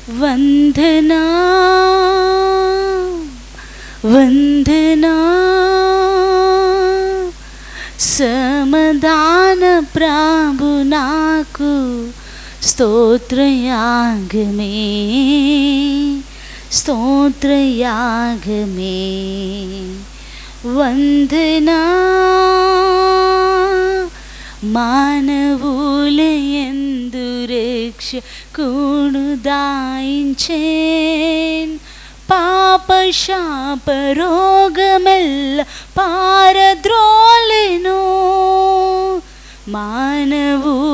వందనా వందనా సమాధాన ప్రభు నాకు స్తోత్రయాగమే స్తోత్రయాగమే వందనా మానవులయందు రక్షకుడు దాయించేన్ పాప శాప రోగమెల్ల పారద్రోలెను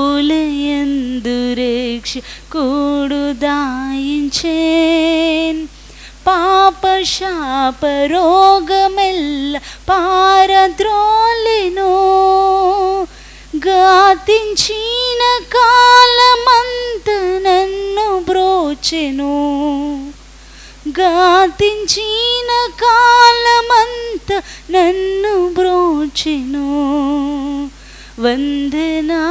మానవులయందు రక్షకుడు దాయించేన్ పాప శాప రోగమెల్ల పారద్రోలెను గాతించిన కాలమంత నన్ను బ్రోచెను గాతించిన కాలమంత నన్ను బ్రోచెను వందనా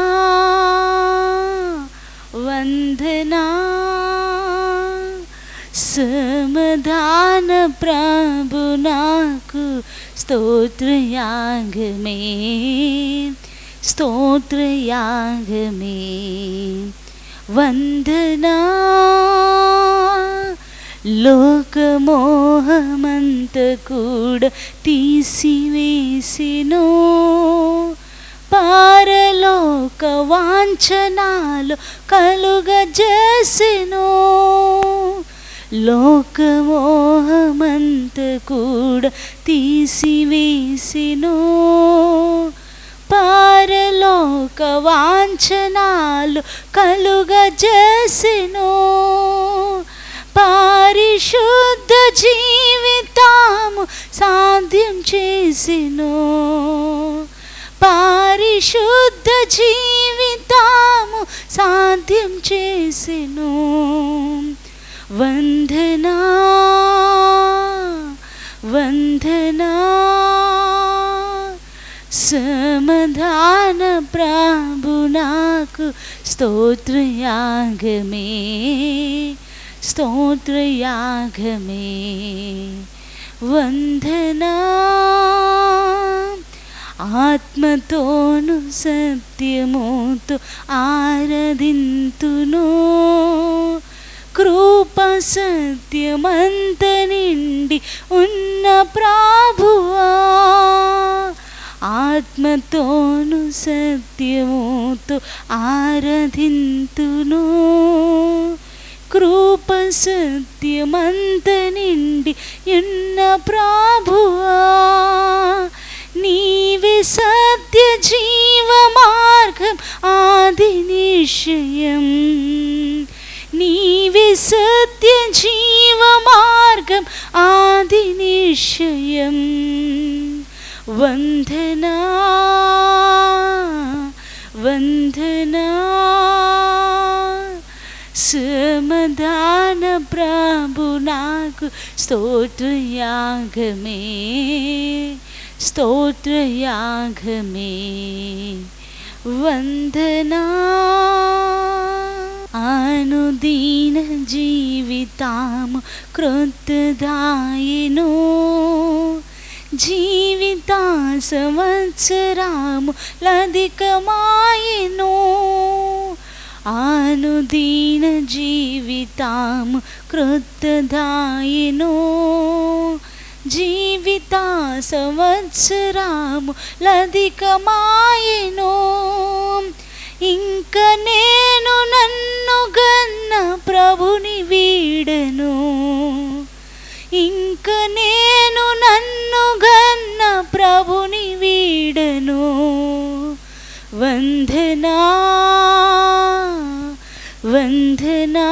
వందనా సమాధాన ప్రభు నాకు స్తోత్రయాగమే స్తోత్రయాగమే వందనా లోకమోహమంత కూడా తీసివేసినో పారలోక వాంఛనాలు కలుగజేసెను లోకమోహమంత కూడా తీసివేసినో పారలోక వాంఛనాలు కలుగజేసెను పరిశుద్ధ జీవితము సాధ్యం చేసెను పరిశుద్ధ జీవితము సాధ్యం చేసెను వందనా వందనా సమాధాన ప్రభు నాకు స్తోత్రయాగమే స్తోత్రయాగమే వందనా ఆత్మతోను సత్యముతో ఆరాధింతును కృప సత్యమంత నిండి ఉన్న ప్రభువా ఆత్మతోను సత్యముతో ఆరాధింతును కృప సత్యమంత నిండి ఉన్న ప్రభువా నీవే సత్య జీవ మార్గం ఆది నిశ్చయం నీవే సత్య జీవ మార్గం ఆది నిశ్చయం వందనా వందనా సమాధాన ప్రభు నాకు స్తోత్రయాగమే స్తోత్రయాగమే వందనా అనుదిన జీవితము క్రొత్తదాయెను జీవిత సంవత్సరము లధికమాయెను అనుదిన జీవితము క్రొత్తదాయెను జీవిత సంవత్సరము లధికమాయెను ఇంక నేను నన్ను గన్న ప్రభుని వీడను ఇంక నేను నన్ను గన్న ప్రభుని వీడను వందనా వందనా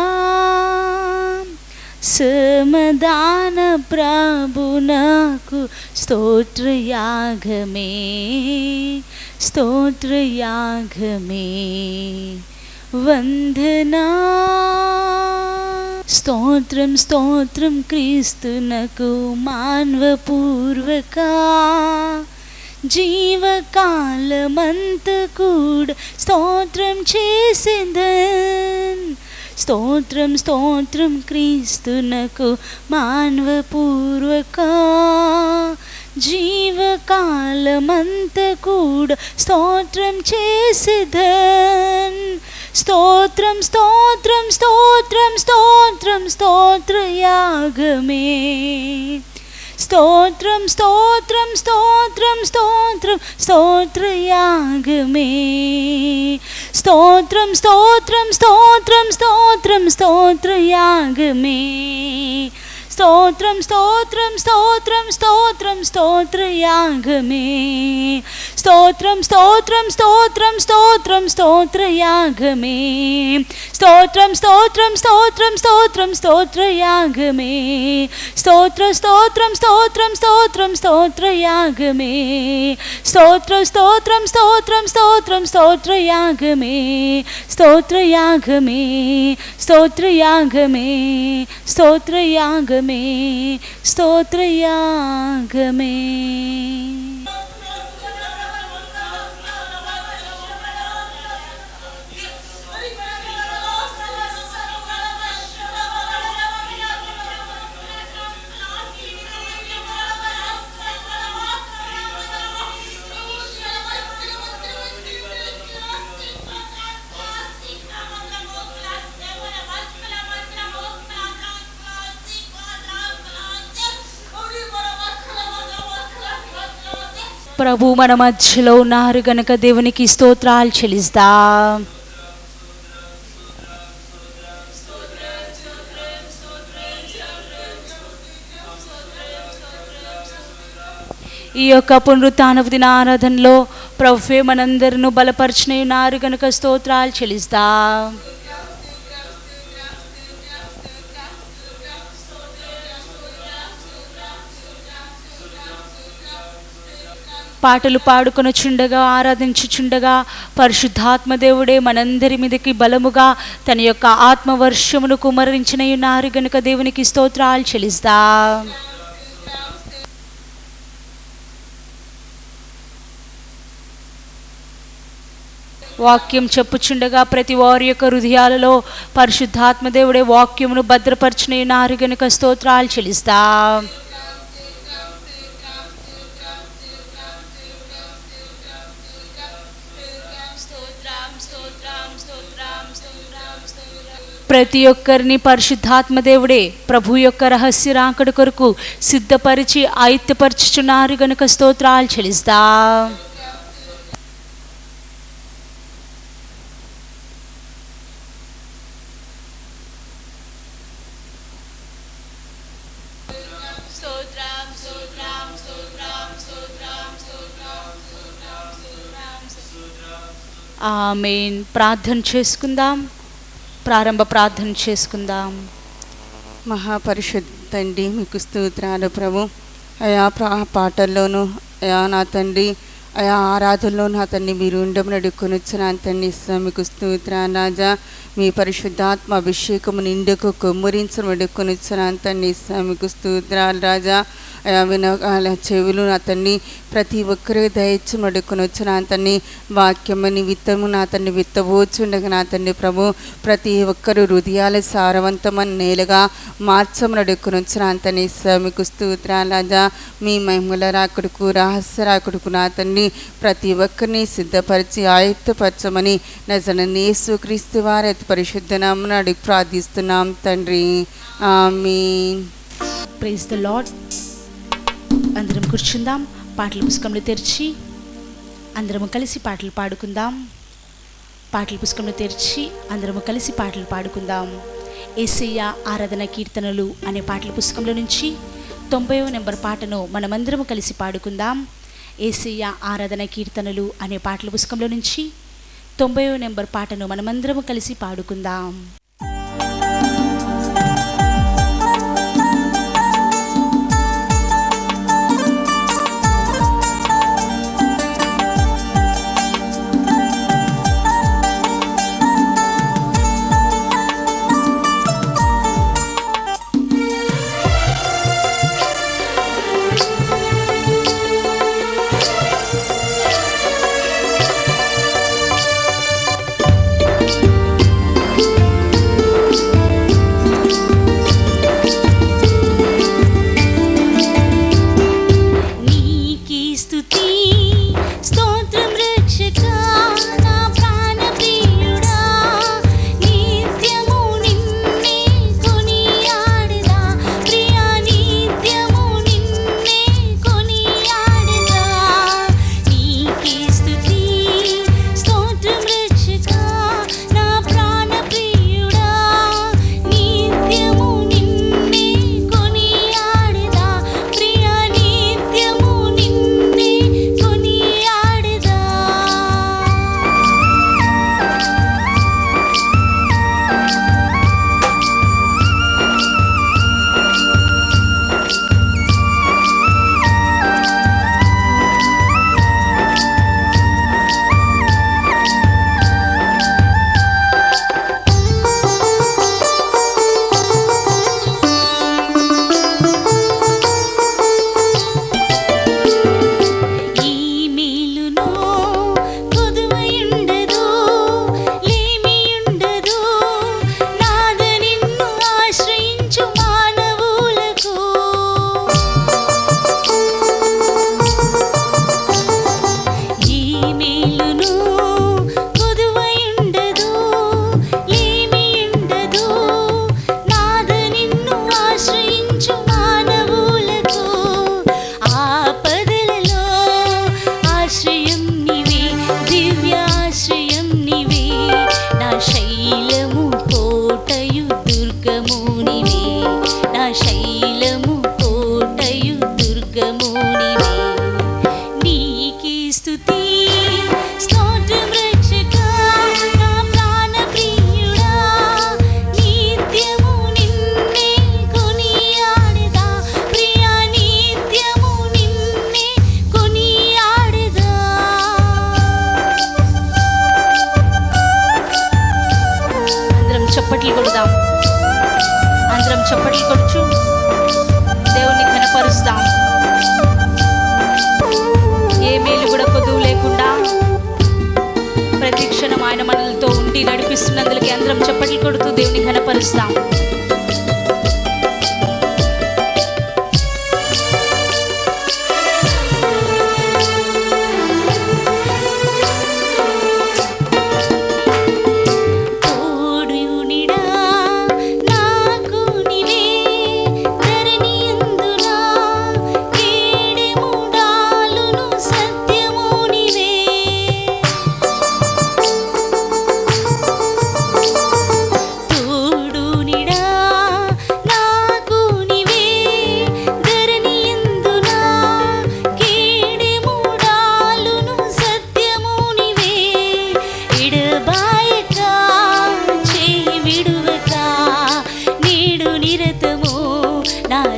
సమాధాన ప్రభు నాకు స్తోత్రయాగమే స్తోత్రయాగమే వందనా స్తోత్రం స్తోత్రం క్రీస్తునకు మానవపూర్వక జీవకాలమంత కూడా స్తోత్రం చేసేదన్ స్తోత్రం స్తోత్రం క్రీస్తునకు మానవపూర్వక జీవకాలమంత కూడా స్తోత్రం చేసేదన్. స్తోత్రం స్తోత్రం స్తోత్రం స్తోత్రం స్తోత్రయాగమే. స్తోత్రం స్తోత్రం స్తోత్రం స్తోత్రం స్తోత్రయాగమే. స్తోత్రం స్తోత్రం స్తోత్రం స్తోత్రం స్తోత్రయాగమే. స్తోత్రం స్తోత్రం స్తోత్రం స్తోత్రం స్తోత్రయాగమే. స్తోత్రం స్తోత్రం స్తోత్రం స్తోత్రం స్తోత్రయాగమే. స్తోత్రం స్తోత్రం స్తోత్రం స్తోత్రం స్తోత్రయాగమే. స్తోత్ర స్తోత్రం స్తోత్రం స్తోత్రం స్తోత్రయాగమే. స్తోత్ర స్తోత్రం స్తోత్రం స్తోత్రం స్తోత్రయాగమే. స్తోత్రయాగమే స్తోత్రయాగమే స్తోత్రయాగమే స్తోత్రయాగమే. ప్రభు మన మధ్యలో ఉన్నారు గనక దేవునికి స్తోత్రాలు చెల్లిస్తాం. ఈ యొక్క పునరుత్థానపు దిన ఆరాధనలో ప్రభువే మనందరిని బలపరిచిన ఉన్నారు గనక స్తోత్రాలు చెల్లిస్తాం. పాటలు పాడుకొనుచుండగా ఆరాధించుచుండగా పరిశుద్ధాత్మ దేవుడే మనందరి మీదకి బలముగా తన యొక్క ఆత్మవర్షమును కుమరించిన ఉన్నారు గనుక దేవునికి స్తోత్రాలు చెల్లిస్తాం. వాక్యం చెప్పుచుండగా ప్రతి వారి యొక్క హృదయాలలో పరిశుద్ధాత్మ దేవుడే వాక్యమును భద్రపరిచిన ఉన్నారు గనుక స్తోత్రాలు చెల్లిస్తాం. ప్రతి ఒక్కరిని పరిశుద్ధాత్మ దేవుడే ప్రభు యొక్క రహస్య రాకడ కొరకు సిద్ధపరిచి ఆయుత్తపరచుచున్నారు గనుక స్తోత్రాలు చెల్లిస్తాం. ఆమేన్. ప్రార్థన చేసుకుందాం. ప్రారంభ ప్రార్థన చేసుకుందాం. మహాపరిశుద్ధ తండ్రి మీకు స్తోత్రాలు ప్రభు. అయా పాటల్లోనూ అయా నా తండ్రి అయా ఆరాధనలో నా తండ్రి మీరు ఉండమని అడుక్కొనొచ్చు నా తండ్రి మీకు స్తోత్రాలు రాజా. మీ పరిశుద్ధాత్మ అభిషేకము నిండుకు కొమ్మరించడం అడుక్కొనొచ్చు నా తండ్రి మీకు స్తోత్రాలు రాజా. అయా వినగాల చెవులు నా తండ్రి ప్రతి ఒక్కరికి దయచం అడుక్కొనొచ్చు నా తండ్రి. వాక్యమని విత్తము నా తండ్రి విత్తబోచుండగా నా తండ్రి ప్రభు ప్రతి ఒక్కరు హృదయాల సారవంతమని నేలగా మార్చమని అడుక్కొనొచ్చు నా తండ్రి మీకు స్తోత్రాలు రాజా. మీ మహిమల రాకుడుకు రహస్య రాకుడుకు నా తండ్రి ప్రతి ఒక్కరిని సిద్ధపరిచి ఆయుత్తపరచమని నజరేయుడైన యేసుక్రీస్తు వారి పరిశుద్ధ నామమున అడిగి ప్రార్థిస్తున్నాం తండ్రి. ఆమేన్. Praise the Lord. అందరం కూర్చుందాం. పాటల పుస్తకంలో తెరిచి అందరము కలిసి పాటలు పాడుకుందాం. పాటల పుస్తకంలో తెరిచి అందరము కలిసి పాటలు పాడుకుందాం. యేసయ్య ఆరాధన కీర్తనలు అనే పాటల పుస్తకంలో నుంచి 90వ నెంబర్ పాటను మనమందరము కలిసి పాడుకుందాం. యేసయ్య ఆరాధన కీర్తనలు అనే పాటల పుస్తకంలో నుంచి 90వ నెంబర్ పాటను మనమందరము కలిసి పాడుకుందాం. అందరం చప్పట్లు కొడుచు దేవుని ఘనపరుస్తాం. ఏ మేలు కూడా కొదువు లేకుండా ప్రతి క్షణం ఆయన మనలతో ఉండి నడిపిస్తున్నందులకి అందరం చప్పట్లు కొడుతూ దేవుని ఘనపరుస్తాం.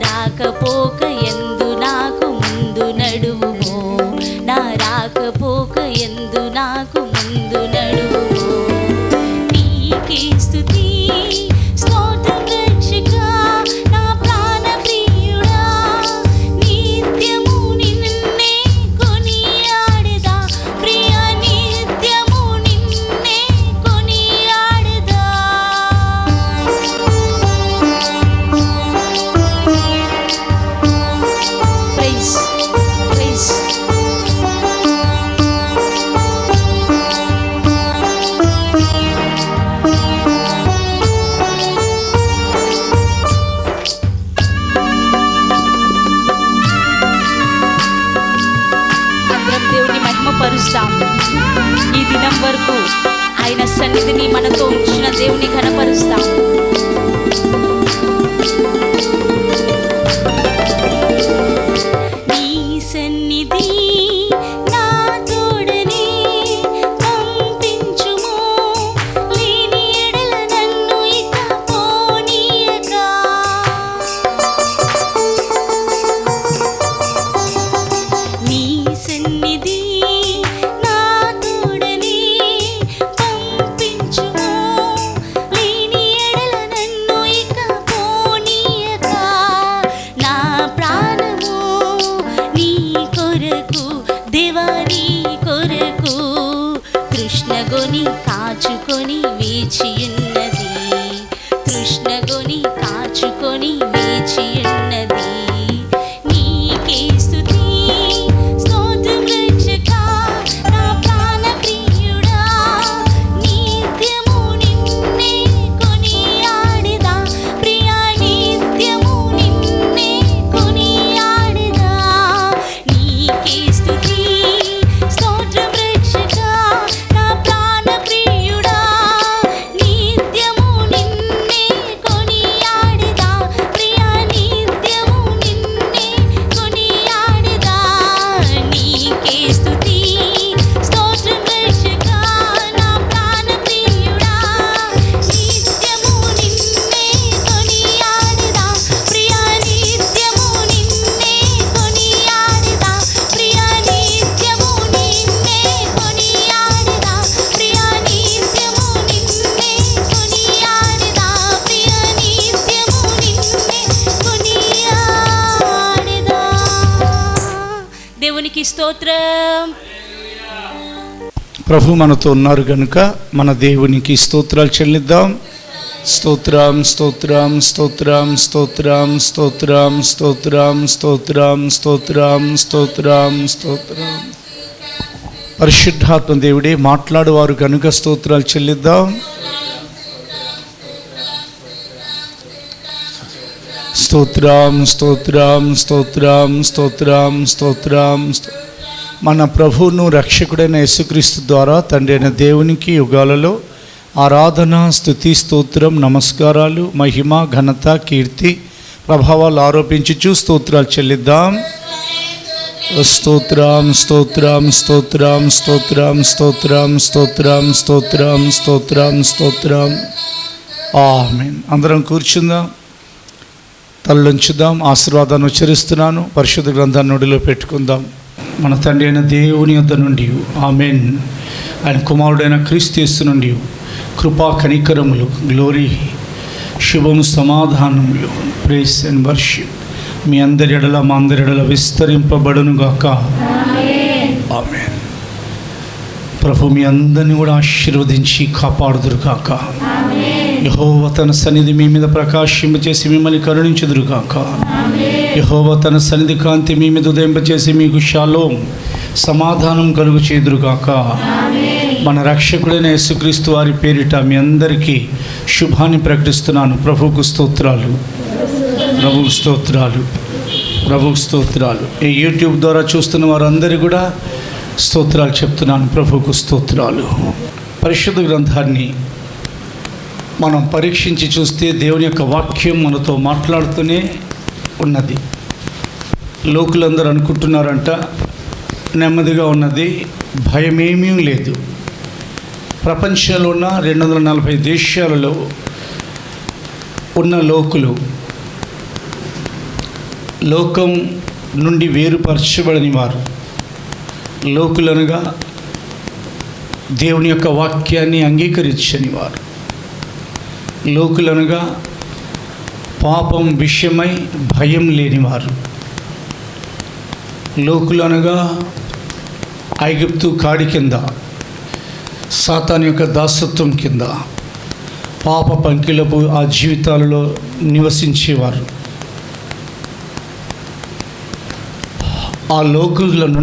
రాకపోక ఎందు నాకు ముందు నడువుమో, నా రాకపోక ఎందు నాకు ముందు నడువుమో. నీకే స్తుతి స్తోత్రం రక్షకా, నా ప్రాణ ప్రియుడా, నిత్యము నిన్నే కొనియాడెదా ప్రియా, నిత్యము నిన్నే కొనియాడెదా. పరుస్తాం. ఈ దినం వరకు ఆయన సన్నిధిని మనతో ఉంచిన దేవుని ఘనపరుస్తాం. నీ సన్నిధి నా తోడని పంపించుము, లేని ఎడల నన్ను ఇక పోనీయక. నీ సన్నిధి తృష్ణగొని కాచుకొని వేచియున్నది, తృష్ణగొని కాచుకొని వేచియున్నది. నీకే స్తుతి స్తోత్రం రక్షకా, నా ప్రాణ ప్రియుడా, నిత్యము నిన్నే కొనియాడెదా ప్రియా, నిత్యము నిన్నే కొనియాడెదా. నీకే స్తుతి స్తోత్రం రక్షకా, నా ప్రాణ ప్రియుడా, నిత్యము నిన్నే కొనియాడెదా ప్రియా, నిత్యము నిన్నే కొనియాడెదా. నీకే స్తుతి స్తోత్రం రక్షకా, నా ప్రాణ ప్రియుడా, నిత్యము నిన్నే కొనియాడెదా ప్రియా, నిత్యము నిన్నే కొనియాడెదా ప్రియా, నిత్యము నిన్నే కొనియాడెదా ప్రియా, నిత్యము నిన్నే కొనియాడెదా ప్రియా, నిత్యము నిన్నే కొనియాడెదా. దేవునికి స్తోత్రం. ప్రభు మనతో ఉన్నారు కనుక మన దేవునికి స్తోత్రాలు చెల్లిద్దాం. స్తోత్రం స్తోత్రం స్తోత్రం స్తోత్రం స్తోత్రం స్తోత్రం స్తోత్రం స్తోత్రం స్తోత్రం స్తోత్రం. పరిశుద్ధాత్మ దేవుడే మాట్లాడువారు కనుక స్తోత్రాలు చెల్లిద్దాం. స్తోత్రం స్తోత్రం స్తోత్రం స్తోత్రం స్తోత్రం. మన ప్రభువును రక్షకుడైన యేసుక్రీస్తు ద్వారా తండ్రి అయిన దేవునికి యుగాలలో ఆరాధన స్తుతి స్తోత్రం నమస్కారాలు మహిమ ఘనత కీర్తి ప్రభావాలు ఆరోపించుచు స్తోత్రాలు చెల్లిద్దాం. స్తోత్రం స్తోత్రం స్తోత్రం స్తోత్రం స్తోత్రం స్తోత్రం స్తోత్రం స్తోత్రం స్తోత్రం. ఆమేన్. అందరం కూర్చుందాం, తలలుంచుదాం. ఆశీర్వాదాన్ని ఉచ్చరిస్తున్నాను. పరిశుద్ధ గ్రంథాన్ని నోడిలో పెట్టుకుందాం. మన తండ్రి అయిన దేవుని యొద్ద నుండి ఆమేన్, ఆయన కుమారుడైన క్రీస్తు యేసు నుండి కృపా కనికరములు గ్లోరీ శుభము సమాధానములు ప్రేస్ అండ్ వర్షిప్ మీ అందరి ఎడల మా అందరి ఎడల విస్తరింపబడునుగాక. ఆమేన్. ప్రభు మీ అందరిని కూడా ఆశీర్వదించి కాపాడుదురుగాక. యెహోవా తన సన్నిధి మీ మీద ప్రకాశింపచేసి మిమ్మల్ని కరుణించుదురుగాక. యెహోవా తన సన్నిధి కాంతి మీ మీద ఉదయింపచేసి మీకు షాలోం సమాధానం కలుగు చేదురుగాక. మన రక్షకుడైన యేసుక్రీస్తు వారి పేరిట మీ అందరికీ శుభాన్ని ప్రకటిస్తున్నాను. ప్రభువుకు స్తోత్రాలు, ప్రభువుకు స్తోత్రాలు, ప్రభువుకు స్తోత్రాలు. ఈ యూట్యూబ్ ద్వారా చూస్తున్న వారందరూ కూడా స్తోత్రాలు చెప్తున్నాను. ప్రభువుకు స్తోత్రాలు. పరిశుద్ధ గ్రంథాన్ని మనం పరీక్షించి చూస్తే దేవుని యొక్క వాక్యం మనతో మాట్లాడుతూనే ఉన్నది. లోకులందరూ అనుకుంటున్నారంట నెమ్మదిగా ఉన్నది, భయమేమీ లేదు. ప్రపంచంలో ఉన్న 240 దేశాలలో ఉన్న లోకులు లోకం నుండి వేరుపరచబడని వారు. లోకులనగా దేవుని యొక్క వాక్యాన్ని అంగీకరించని వారు. లోకులనగా పాపం విషయమై భయం లేనివారు. లోకులనగా ఐగుప్తు కాడి కింద, సాతాను యొక్క దాసత్వం కింద, పాప పంకిలపు ఆ జీవితాలలో నివసించేవారు. ఆ లోకులను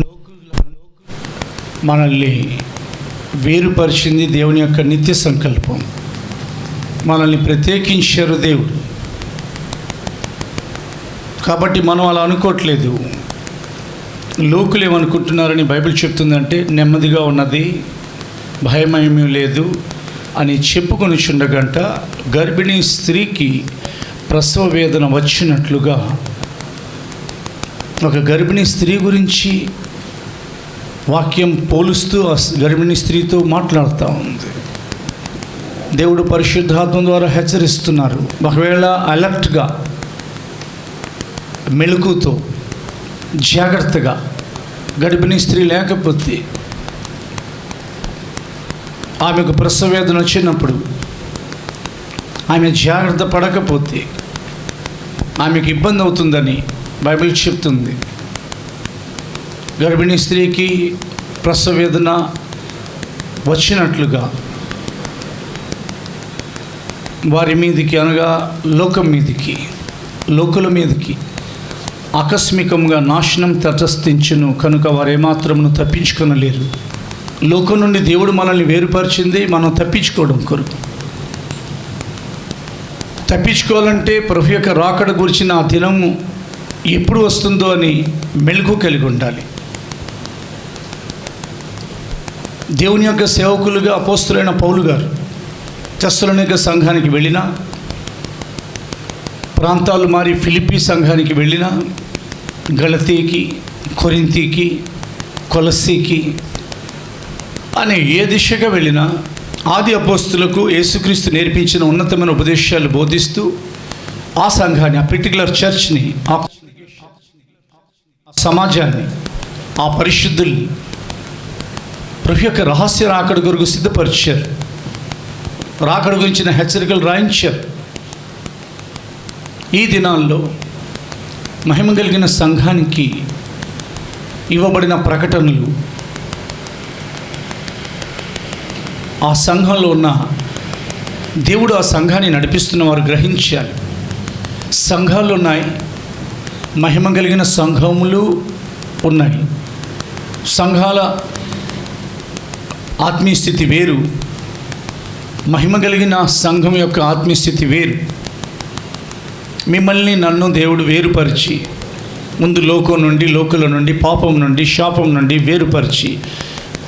మనల్ని వేరుపరిచింది దేవుని యొక్క నిత్య సంకల్పం. మనల్ని ప్రత్యేకించారు దేవుడు. కాబట్టి మనం అలా అనుకోవట్లేదు. లోకులు ఏమనుకుంటున్నారని బైబిల్ చెప్తుందంటే నెమ్మదిగా ఉన్నది, భయమేమీ లేదు అని చెప్పుకొని చుండగంట గర్భిణీ స్త్రీకి ప్రసవ వేదన వచ్చినట్లుగా ఒక గర్భిణీ స్త్రీ గురించి వాక్యం పోలుస్తూ ఆ గర్భిణీ స్త్రీతో మాట్లాడుతూ ఉంది. దేవుడు పరిశుద్ధాత్మ ద్వారా హెచ్చరిస్తున్నారు. ఒకవేళ అలర్ట్గా, మెలకుతో, జాగ్రత్తగా గర్భిణీ స్త్రీ లేకపోతే, ఆమెకు ప్రసవ వేదన వచ్చినప్పుడు ఆమె జాగ్రత్త పడకపోతే ఆమెకు ఇబ్బంది అవుతుందని బైబిల్ చెప్తుంది. గర్భిణీ స్త్రీకి ప్రసవ వేదన వచ్చినట్లుగా వారి మీదికి, అనగా లోకం మీదికి, లోకుల మీదికి ఆకస్మికంగా నాశనం తటస్థించును. కనుక వారు ఏమాత్రమును తప్పించుకొనలేరు. లోకం నుండి దేవుడు మనల్ని వేరుపరిచింది మనం తప్పించుకోవడం కొరకు. తప్పించుకోవాలంటే ప్రభు యొక్క రాకడ గురించిన ఆ దినము ఎప్పుడు వస్తుందో అని మెలకు కలిగి ఉండాలి. దేవుని యొక్క సేవకులుగా అపోస్తులైన పౌలు గారు తెస్సలోనిక సంఘానికి వెళ్ళినా, ప్రాంతాలు మారి ఫిలిప్పీ సంఘానికి వెళ్ళినా, గలతీకి, కొరింథీకి, కొలస్సీకి అనే ఏ దిశగా వెళ్ళినా ఆది అపోస్తులకు యేసుక్రీస్తు నేర్పించిన ఉన్నతమైన ఉపదేశాలు బోధిస్తూ ఆ సంఘాన్ని, ఆ పర్టికులర్ చర్చ్ని, ఆ సమాజాన్ని, ఆ పరిశుద్ధుల్ని ప్రభు యొక్క రహస్య రాకడ కొరకు సిద్ధపరిచారు. రాకడ గురించిన హెచ్చరికలు రాయించారు. ఈ దినాల్లో మహిమ కలిగిన సంఘానికి ఇవ్వబడిన ప్రకటనలు ఆ సంఘంలో ఉన్న దేవుడు ఆ సంఘాన్ని నడిపిస్తున్న వారు గ్రహించాలి. సంఘాలు ఉన్నాయి, మహిమ కలిగిన సంఘములు ఉన్నాయి. సంఘాల ఆత్మీయ స్థితి వేరు, మహిమ కలిగిన సంఘం యొక్క ఆత్మీయ స్థితి వేరు. మిమ్మల్ని నన్ను దేవుడు వేరుపరిచి, ముందు లోకం నుండి, లోకుల నుండి, పాపం నుండి, శాపం నుండి వేరుపరిచి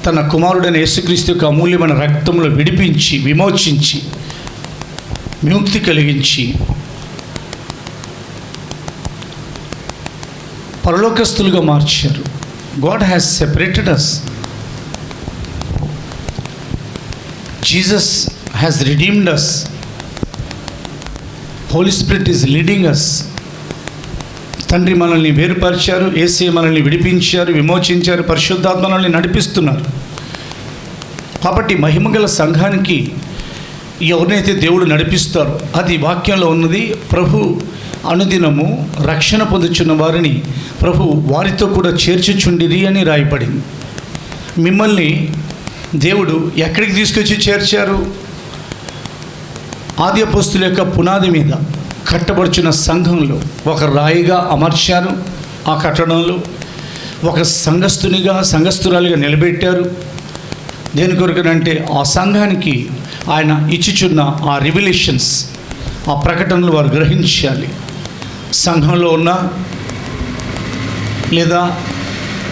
తన కుమారుడైన యేసుక్రీస్తు యొక్క అమూల్యమైన రక్తంలో విడిపించి, విమోచించి, విముక్తి కలిగించి పరలోకస్తులుగా మార్చారు. God has separated us. Jesus has redeemed us. Holy spirit is leading us. తండ్రి మనల్ని వేరుపరిచారు, యేసయ్య మనల్ని విడిపించారు, విమోచించారు, పరిశుద్ధాత్మ మనల్ని నడిపిస్తున్నారు. కాబట్టి మహిమగల సంఘానికి ఎవరినైతే దేవుడు నడిపిస్తారో, అది వాక్యంలో ఉన్నది. ప్రభు అనుదినము రక్షణ పొందుచున్న వారిని ప్రభు వారితో కూడా చేర్చుచుండిరి అని రాయబడింది. మిమ్మల్ని దేవుడు ఎక్కడికి తీసుకొచ్చి చేర్చారు? ఆది అపోస్తుల యొక్క పునాది మీద కట్టబడుచున్న సంఘంలో ఒక రాయిగా అమర్చారు. ఆ కట్టడంలో ఒక సంఘస్థురాలిగా నిలబెట్టారు. దేని కొరకనంటే ఆ సంఘానికి ఆయన ఇచ్చుచున్న ఆ రివిలేషన్స్, ఆ ప్రకటనలు వారు గ్రహించాలి. సంఘంలో ఉన్న లేదా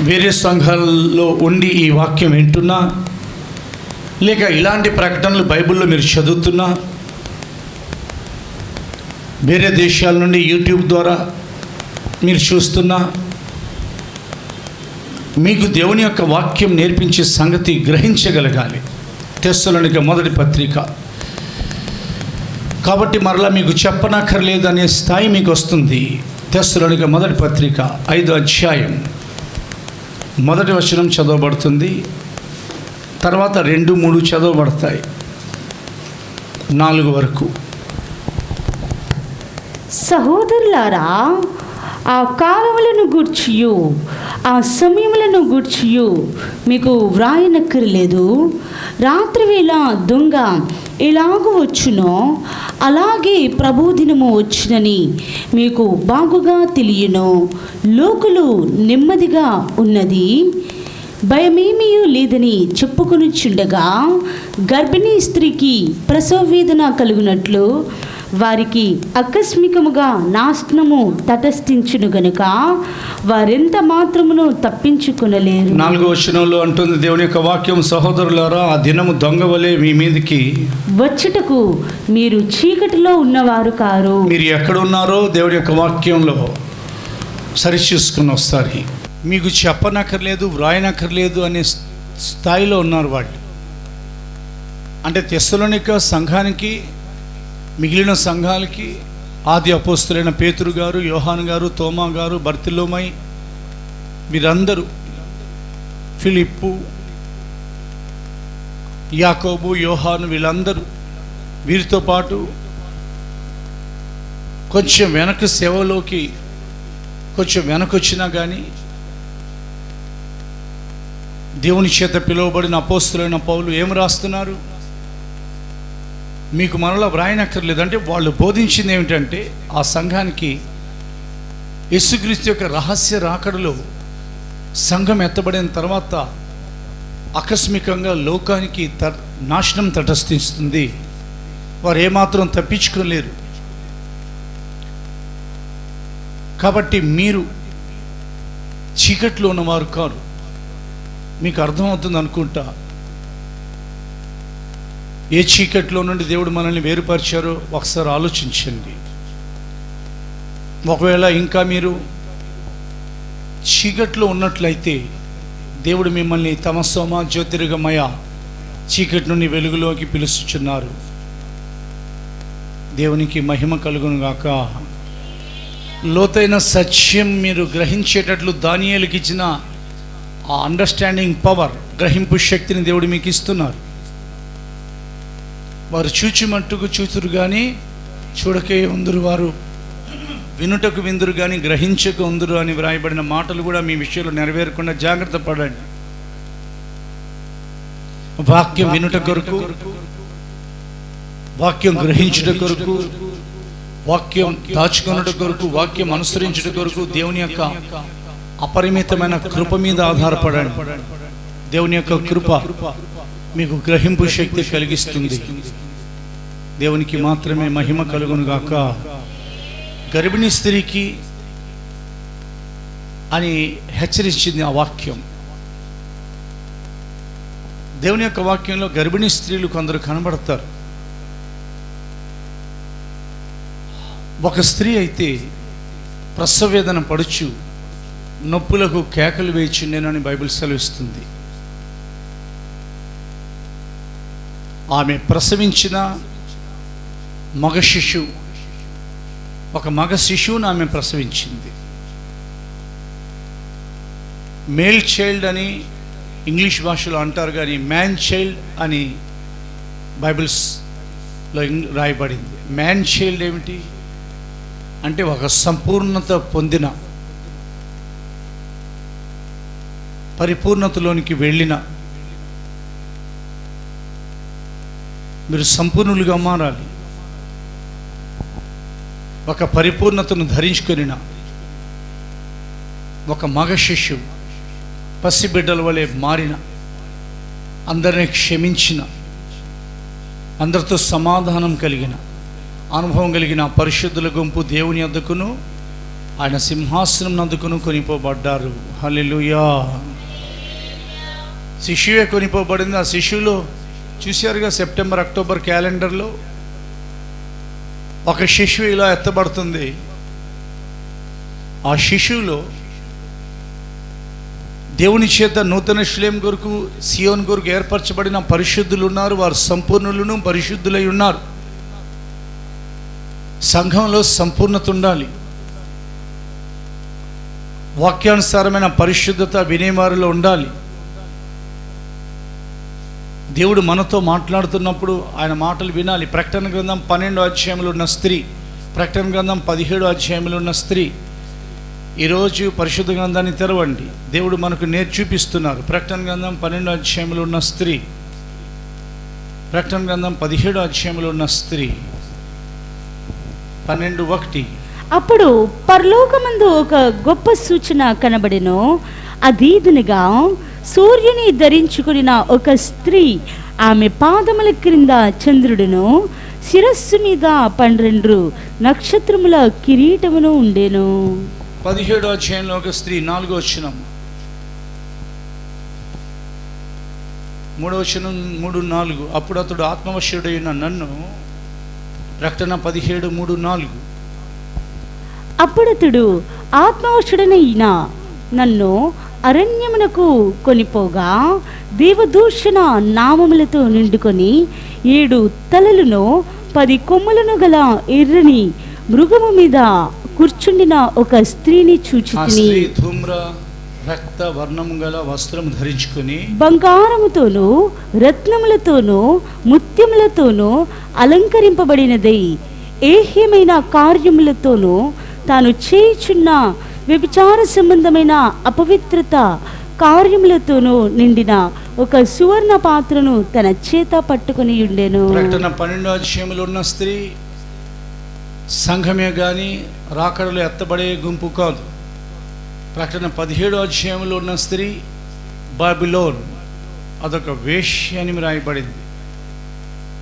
వేరే సంఘాల్లో ఉండి ఈ వాక్యం వింటున్నా, లేక ఇలాంటి ప్రకటనలు బైబిల్లో మీరు చదువుతున్నా, వేరే దేశాల నుండి యూట్యూబ్ ద్వారా మీరు చూస్తున్నా, మీకు దేవుని యొక్క వాక్యం నేర్పించే సంగతి గ్రహించగలగాలి. తెస్సలోనిక మొదటి పత్రిక. కాబట్టి మరలా మీకు చెప్పనక్కర్లేదు అనే స్థాయి మీకు వస్తుంది. తెస్సలోనిక మొదటి పత్రిక 5వ అధ్యాయం 1వ వచనం చదవబడుతుంది. తర్వాత 2, 3 చదవబడతాయి, 4 వరకు. సహోదరులారా, ఆ కాలములను గూర్చియు ఆ సమయములను గూర్చియు మీకు వ్రాయనక్కర్లేదు. రాత్రివేళ దొంగ ఎలాగూ వచ్చునో అలాగే ప్రభుదినము వచ్చునని మీకు బాగుగా తెలియను. లోకులు నెమ్మదిగా ఉన్నది, భయమేమీ లేదని చెప్పుకొనుచుండగా గర్భిణీ స్త్రీకి ప్రసవ వేదన కలుగునట్లు వారికి ఆకస్మికముగా నాశనము తటస్థించును గనుక వారెంత మాత్రమును తప్పించుకొనలేరు. 4వ వచనంలో అంటుంది దేవుని యొక్క వాక్యం, సహోదరులారా, ఆ దినము దొంగ వలె మీ మీదికి వచ్చుటకు మీరు చీకటిలో ఉన్నవారు కారు. మీరు ఎక్కడ ఉన్నారో దేవుని యొక్క వాక్యంలో సరిచూసుకుని ఒకసారి. మీకు చెప్పనక్కర్లేదు, వ్రాయనక్కర్లేదు అనే స్థాయిలో ఉన్నారు వాళ్ళు. అంటే తెస్సలోనిక సంఘానికి, మిగిలిన సంఘాలకి ఆది అపోస్తులైన పేతురు గారు, యోహాను గారు, తోమా గారు, బర్తిలోమై, వీరందరూ, ఫిలిప్పు, యాకోబు, యోహాను, వీళ్ళందరూ, వీరితో పాటు కొంచెం వెనక సేవలోకి కొంచెం వెనకొచ్చినా కానీ దేవుని చేత పిలువబడిన అపోస్తులైన పౌలు ఏం రాస్తున్నారు? మీకు మనలో వ్రాయనక్కర్లేదు. అంటే వాళ్ళు బోధించింది ఏమిటంటే, ఆ సంఘానికి యేసుక్రీస్తు యొక్క రహస్య రాకడలో సంఘం ఎత్తబడిన తర్వాత ఆకస్మికంగా లోకానికి నాశనం తటస్థిస్తుంది. వారు ఏమాత్రం తప్పించుకోలేరు. కాబట్టి మీరు చీకట్లో ఉన్నవారు కారు. మీకు అర్థమవుతుంది అనుకుంటా ఏ చీకట్లో నుండి దేవుడు మనల్ని వేరుపరిచారో ఒకసారి ఆలోచించండి. ఒకవేళ ఇంకా మీరు చీకట్లో ఉన్నట్లయితే దేవుడు మిమ్మల్ని తమసోమ జ్యోతిర్గమయ, చీకటి నుండి వెలుగులోకి పిలుస్తున్నారు. దేవునికి మహిమ కలుగును గాక. లోతైన సత్యం మీరు గ్రహించేటట్లు దానియేలుకి ఇచ్చిన ఆ అండర్స్టాండింగ్ పవర్, గ్రహింపు శక్తిని దేవుడు మీకు ఇస్తున్నారు. వారు చూచి మట్టుకు చూతురు కానీ చూడకే ఉందురు, వారు వినుటకు విందురు కానీ గ్రహించక ఉందురు అని వ్రాయబడిన మాటలు కూడా మీ విషయంలో నెరవేరకుండా జాగ్రత్త పడండి. వాక్యం వినుట కొరకు, వాక్యం గ్రహించుట కొరకు, వాక్యం దాచుకొనుట కొరకు, వాక్యం అనుసరించుట కొరకు దేవుని యొక్క అపరిమితమైన కృప మీద ఆధారపడండి. దేవుని యొక్క కృప మీకు గ్రహింపు శక్తి కలిగిస్తుంది. దేవునికి మాత్రమే మహిమ కలుగును గాక. గర్భిణీ స్త్రీకి అని హెచ్చరించింది ఆ వాక్యం. దేవుని యొక్క వాక్యంలో గర్భిణీ స్త్రీలు కొందరు కనబడతారు. ఒక స్త్రీ అయితే ప్రసవవేదన పడుచు నొప్పులకు కేకలు వేయించుండేనని బైబిల్ సెలవిస్తుంది. ఆమె ప్రసవించిన మగ శిశువు, ఒక మగ శిశువును ఆమె ప్రసవించింది. మేల్ చైల్డ్ అని ఇంగ్లీష్ భాషలో అంటారు, కానీ మ్యాన్ చైల్డ్ అని బైబిల్స్ రాయబడింది. మ్యాన్ చైల్డ్ ఏమిటి అంటే ఒక సంపూర్ణత పొందిన, పరిపూర్ణతలోనికి వెళ్ళిన, మీరు సంపూర్ణులుగా మారాలి. ఒక పరిపూర్ణతను ధరించుకొనిన ఒక మగ శిష్యువు, పసిబిడ్డల వలె మారిన, అందరినీ క్షమించిన, అందరితో సమాధానం కలిగిన, అనుభవం కలిగిన పరిశుద్ధుల గుంపు దేవుని యొద్దకును ఆయన సింహాసనం నందుకును కొనిపోబడ్డారు. హల్లెలూయా. శిష్యువే కొనిపోబడింది. ఆ శిష్యులో చూశారుగా, సెప్టెంబర్ అక్టోబర్ క్యాలెండర్లో ఒక శిశువు ఇలా ఎత్తబడుతుంది. ఆ శిశువులో దేవుని చేత నూతన యెరూషలేము కొరకు, సియోను కొరకు ఏర్పరచబడిన పరిశుద్ధులు ఉన్నారు. వారు సంపూర్ణులను పరిశుద్ధులై ఉన్నారు. సంఘంలో సంపూర్ణత ఉండాలి. వాక్యానుసారమైన పరిశుద్ధత వినేవారిలో ఉండాలి. దేవుడు మనతో మాట్లాడుతున్నప్పుడు ఆయన మాటలు వినాలి. ప్రకటన గ్రంథం 12వ అధ్యాయంలో ఉన్న స్త్రీ, ప్రకటన గ్రంథం 17వ అధ్యాయంలో ఉన్న స్త్రీ. ఈరోజు పరిశుద్ధ గ్రంథాన్ని తెరవండి. దేవుడు మనకు చూపిస్తున్నారు. ప్రకటన గ్రంథం 12వ అధ్యాయంలో ఉన్న స్త్రీ, ప్రకటన గ్రంథం 17వ అధ్యాయంలో ఉన్న స్త్రీ 12:1. అప్పుడు పరలోకమందు ఒక గొప్ప సూచన కనబడెను. అదీదునిగా సూర్యుని ధరించుకున్న ఒక స్త్రీ, ఆమె పాదముల క్రింద చంద్రుడును, శిరస్సు మీద 12 నక్షత్రముల కిరీటమును ఉండెను. 17వ అధ్యాయంలో ఒక స్త్రీ, 4వ వచనం, 3వ వచనం 3-4. అప్పుడు అతడు ఆత్మవశుడైన నన్ను, ప్రకటన 17:3-4. అప్పుడతడు ఆత్మవశుడైన నన్ను అరణ్యమునకు కొనిపోగా, దేవదూషణ నామములతో నిండుకొని 7 తలలను 10 కొమ్ములను గల ఎర్రని మృగము మీద కూర్చుండిన ఒక స్త్రీని చూచితిని. ధూమ్ర రక్త వర్ణము గల వస్త్రము ధరించుకొని, బంగారముతోనూ రత్నములతోనూ ముత్యములతోనూ అలంకరింపబడినదై, ఏహ్యమైన కార్యములతోనూ తాను చేయుచున్న వ్యభిచార సంబంధమైన అపవిత్రత కార్యములతోనూ నిండిన ఒక సువర్ణ పాత్రను తన చేత పట్టుకుని ఉండెను. ప్రకటన 12వ అధ్యాయంలో ఉన్న స్త్రీ సంఘమే గాని రాకడలో ఎత్తబడే గుంపు కాదు. ప్రకటన 17వ అధ్యాయంలో ఉన్న స్త్రీ బబులోన్, అదొక వేశ్య అని రాయబడింది.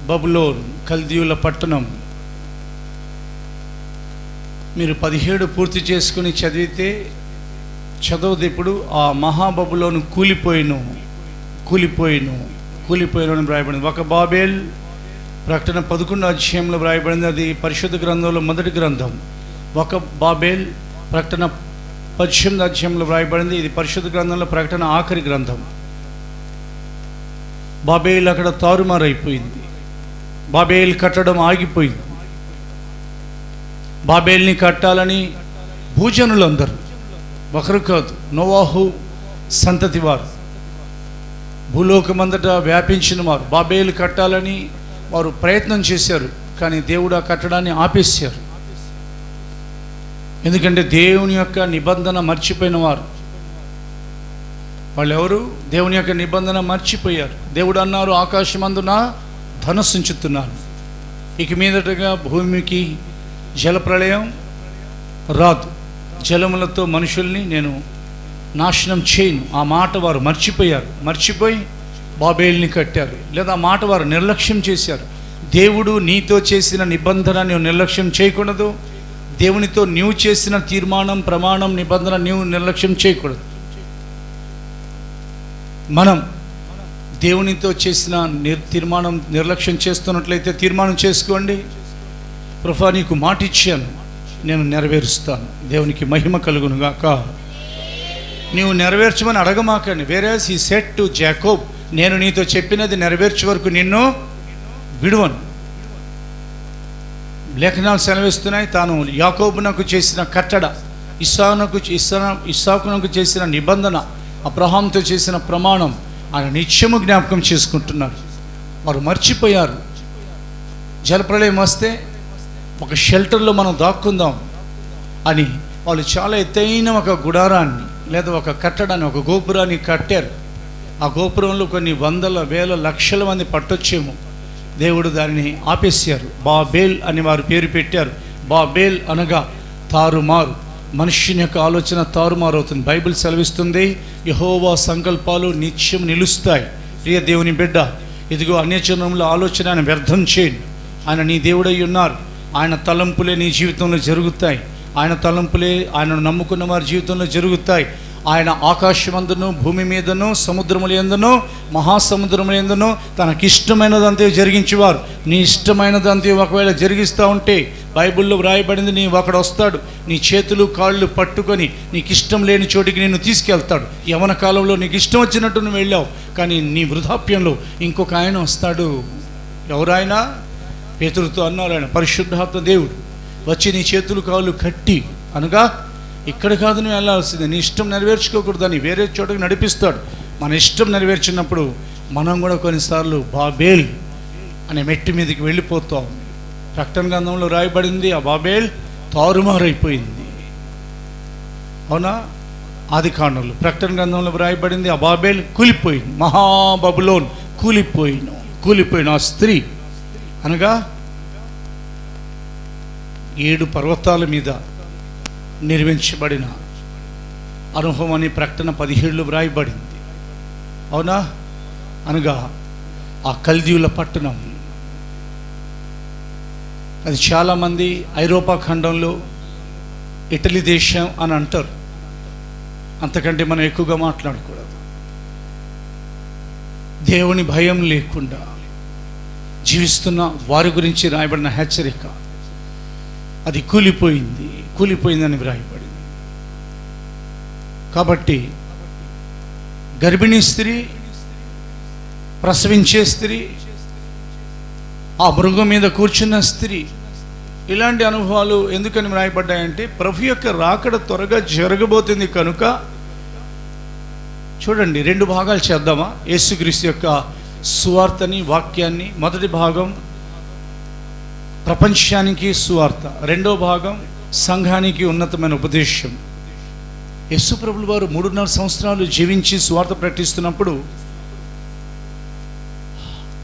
బబులోన్ కల్దీయుల పట్టణం. మీరు 17 పూర్తి చేసుకుని చదవదు. ఇప్పుడు ఆ మహాబబులోను కూలిపోయిను అని రాయబడింది. ఒక బాబేల్ ప్రకటన 11వ అధ్యాయంలో రాయబడింది. అది పరిశుద్ధ గ్రంథంలో మొదటి గ్రంథం. ఒక బాబేల్ ప్రకటన 18వ అధ్యాయంలో రాయబడింది. ఇది పరిశుద్ధ గ్రంథంలో ప్రకటన ఆఖరి గ్రంథం. బాబేల్ అక్కడ తారుమారైపోయింది. బాబేల్ కట్టడం ఆగిపోయింది. బాబేల్ని కట్టాలని భూజనులందరూ, ఒకరు కాదు, నోవాహు సంతతి వారు, భూలోకమంతటా వ్యాపించిన వారు బాబేలు కట్టాలని వారు ప్రయత్నం చేశారు. కానీ దేవుడు ఆ కట్టడాన్ని ఆపేశారు. ఎందుకంటే దేవుని యొక్క నిబంధన మర్చిపోయిన వారు. వాళ్ళు ఎవరు? దేవుని యొక్క నిబంధన మర్చిపోయారు. దేవుడు అన్నారు, ఆకాశమందున ధనస్సుంచుతున్నాను, ఇక మీదటగా భూమికి జలప్రళయం రాదు, జలములతో మనుషుల్ని నేను నాశనం చేయను. ఆ మాట వారు మర్చిపోయి బాబేల్ని కట్టారు. లేదా ఆ మాట వారు నిర్లక్ష్యం చేశారు. దేవుడు నీతో చేసిన నిబంధన నీవు నిర్లక్ష్యం చేయకూడదు. దేవునితో నీవు చేసిన తీర్మానం, ప్రమాణం, నిబంధన నీవు నిర్లక్ష్యం చేయకూడదు. మనం దేవునితో చేసిన తీర్మానం నిర్లక్ష్యం చేస్తున్నట్లయితే తీర్మానం చేసుకోండి. ప్రభువా, నీకు మాట ఇచ్చాను, నేను నెరవేరుస్తాను. దేవునికి మహిమ కలుగును గాక. నీవు నెరవేర్చమని అడగమాకండి. Whereas he said to Jacob, నేను నీతో చెప్పినది నెరవేర్చే వరకు నిన్ను విడువను. లేఖనాలు సెలవిస్తున్నాయి, తాను యాకోబునకు చేసిన కట్టడ, ఇస్సాకునకు చేసిన నిబంధన, అబ్రహాంతో చేసిన ప్రమాణం ఆయన నిత్యము జ్ఞాపకం చేసుకుంటున్నారు. వారు మర్చిపోయారు. జలప్రళయం వస్తే ఒక షెల్టర్లో మనం దాక్కుందాం అని వాళ్ళు చాలా ఎత్తైన ఒక గుడారాన్ని లేదా ఒక కట్టడాన్ని, ఒక గోపురాన్ని కట్టారు. ఆ గోపురంలో కొన్ని వందల వేల లక్షల మంది పట్టొచ్చేమో. దేవుడు దానిని ఆపేశారు. బాబేల్ అని వారు పేరు పెట్టారు. బాబేల్ అనగా తారుమారు. మనుష్యుని యొక్క ఆలోచన తారుమారు అవుతుంది. బైబిల్ సెలవిస్తుంది, యెహోవా సంకల్పాలు నిత్యం నిలుస్తాయి. ప్రియ దేవుని బిడ్డ, ఇదిగో అన్యజనుల ఆలోచన ఆయన వ్యర్థం చేయను. ఆయన నీ దేవుడై ఉన్నారు. ఆయన తలంపులే నీ జీవితంలో జరుగుతాయి. ఆయన తలంపులే ఆయనను నమ్ముకున్న వారి జీవితంలో జరుగుతాయి. ఆయన ఆకాశమందును, భూమి మీదను, సముద్రముల యందును, మహాసముద్రముల యందును తనకిష్టమైనదంతే జరిగించేవారు. నీ ఇష్టమైనదంతే ఒకవేళ జరిగిస్తూ ఉంటే బైబిల్లో వ్రాయబడింది, నీ ఒకడు వస్తాడు, నీ చేతులు కాళ్ళు పట్టుకొని నీకు ఇష్టం లేని చోటికి నిన్ను తీసుకెళ్తాడు. యవన కాలంలో నీకు ఇష్టం వచ్చినట్టు నువ్వు వెళ్ళావు, కానీ నీ వృద్ధాప్యంలో ఇంకొక ఆయన వస్తాడు. ఎవరైనా పేతురుతో అన్నారు, ఆయన పరిశుద్ధాత్మ దేవుడు వచ్చి నీ చేతులు కాళ్ళు కట్టి, అనగా ఇక్కడ కాదు నువ్వు వెళ్ళాల్సిందే, నీ ఇష్టం నెరవేర్చుకోకూడదని వేరే చోటకి నడిపిస్తాడు. మన ఇష్టం నెరవేర్చినప్పుడు మనం కూడా కొన్నిసార్లు బాబేల్ అనే మెట్టి మీదకి వెళ్ళిపోతాం. ప్రకటన గ్రంథంలో రాయబడింది, ఆ బాబేల్ తారుమారైపోయింది. అవునా? ఆది కాండంలో ప్రకటన గ్రంథంలో రాయబడింది, ఆ బాబేల్ కూలిపోయింది. మహాబబులోన్ కూలిపోయిన ఆ స్త్రీ అనగా 7 పర్వతాల మీద నిర్మించబడిన అనుభవం అని ప్రకటన 17లో వ్రాయబడింది. అవునా? అనగా ఆ కల్దీయుల పట్టణం, అది చాలామంది ఐరోపా ఖండంలో ఇటలీ దేశం అని అంటారు. అంతకంటే మనం ఎక్కువగా మాట్లాడకూడదు. దేవుని భయం లేకుండా జీవిస్తున్న వారి గురించి రాయబడిన హెచ్చరిక. అది కూలిపోయిందని వ్రాయబడింది. కాబట్టి గర్భిణీ స్త్రీ, ప్రసవించే స్త్రీ, ఆ మృగం మీద కూర్చున్న స్త్రీ, ఇలాంటి అనుభవాలు ఎందుకని వ్రాయబడ్డాయంటే ప్రభు యొక్క రాకడ త్వరగా జరగబోతుంది కనుక. చూడండి, 2 భాగాలు చేద్దామా యేసుక్రీస్తు యొక్క సువార్తని, వాక్యాన్ని. మొదటి భాగం ప్రపంచానికి సువార్త, రెండో భాగం సంఘానికి ఉన్నతమైన ఉపదేశం. యేసు ప్రభులు వారు 3.5 సంవత్సరాలు జీవించి సువార్త ప్రకటిస్తున్నప్పుడు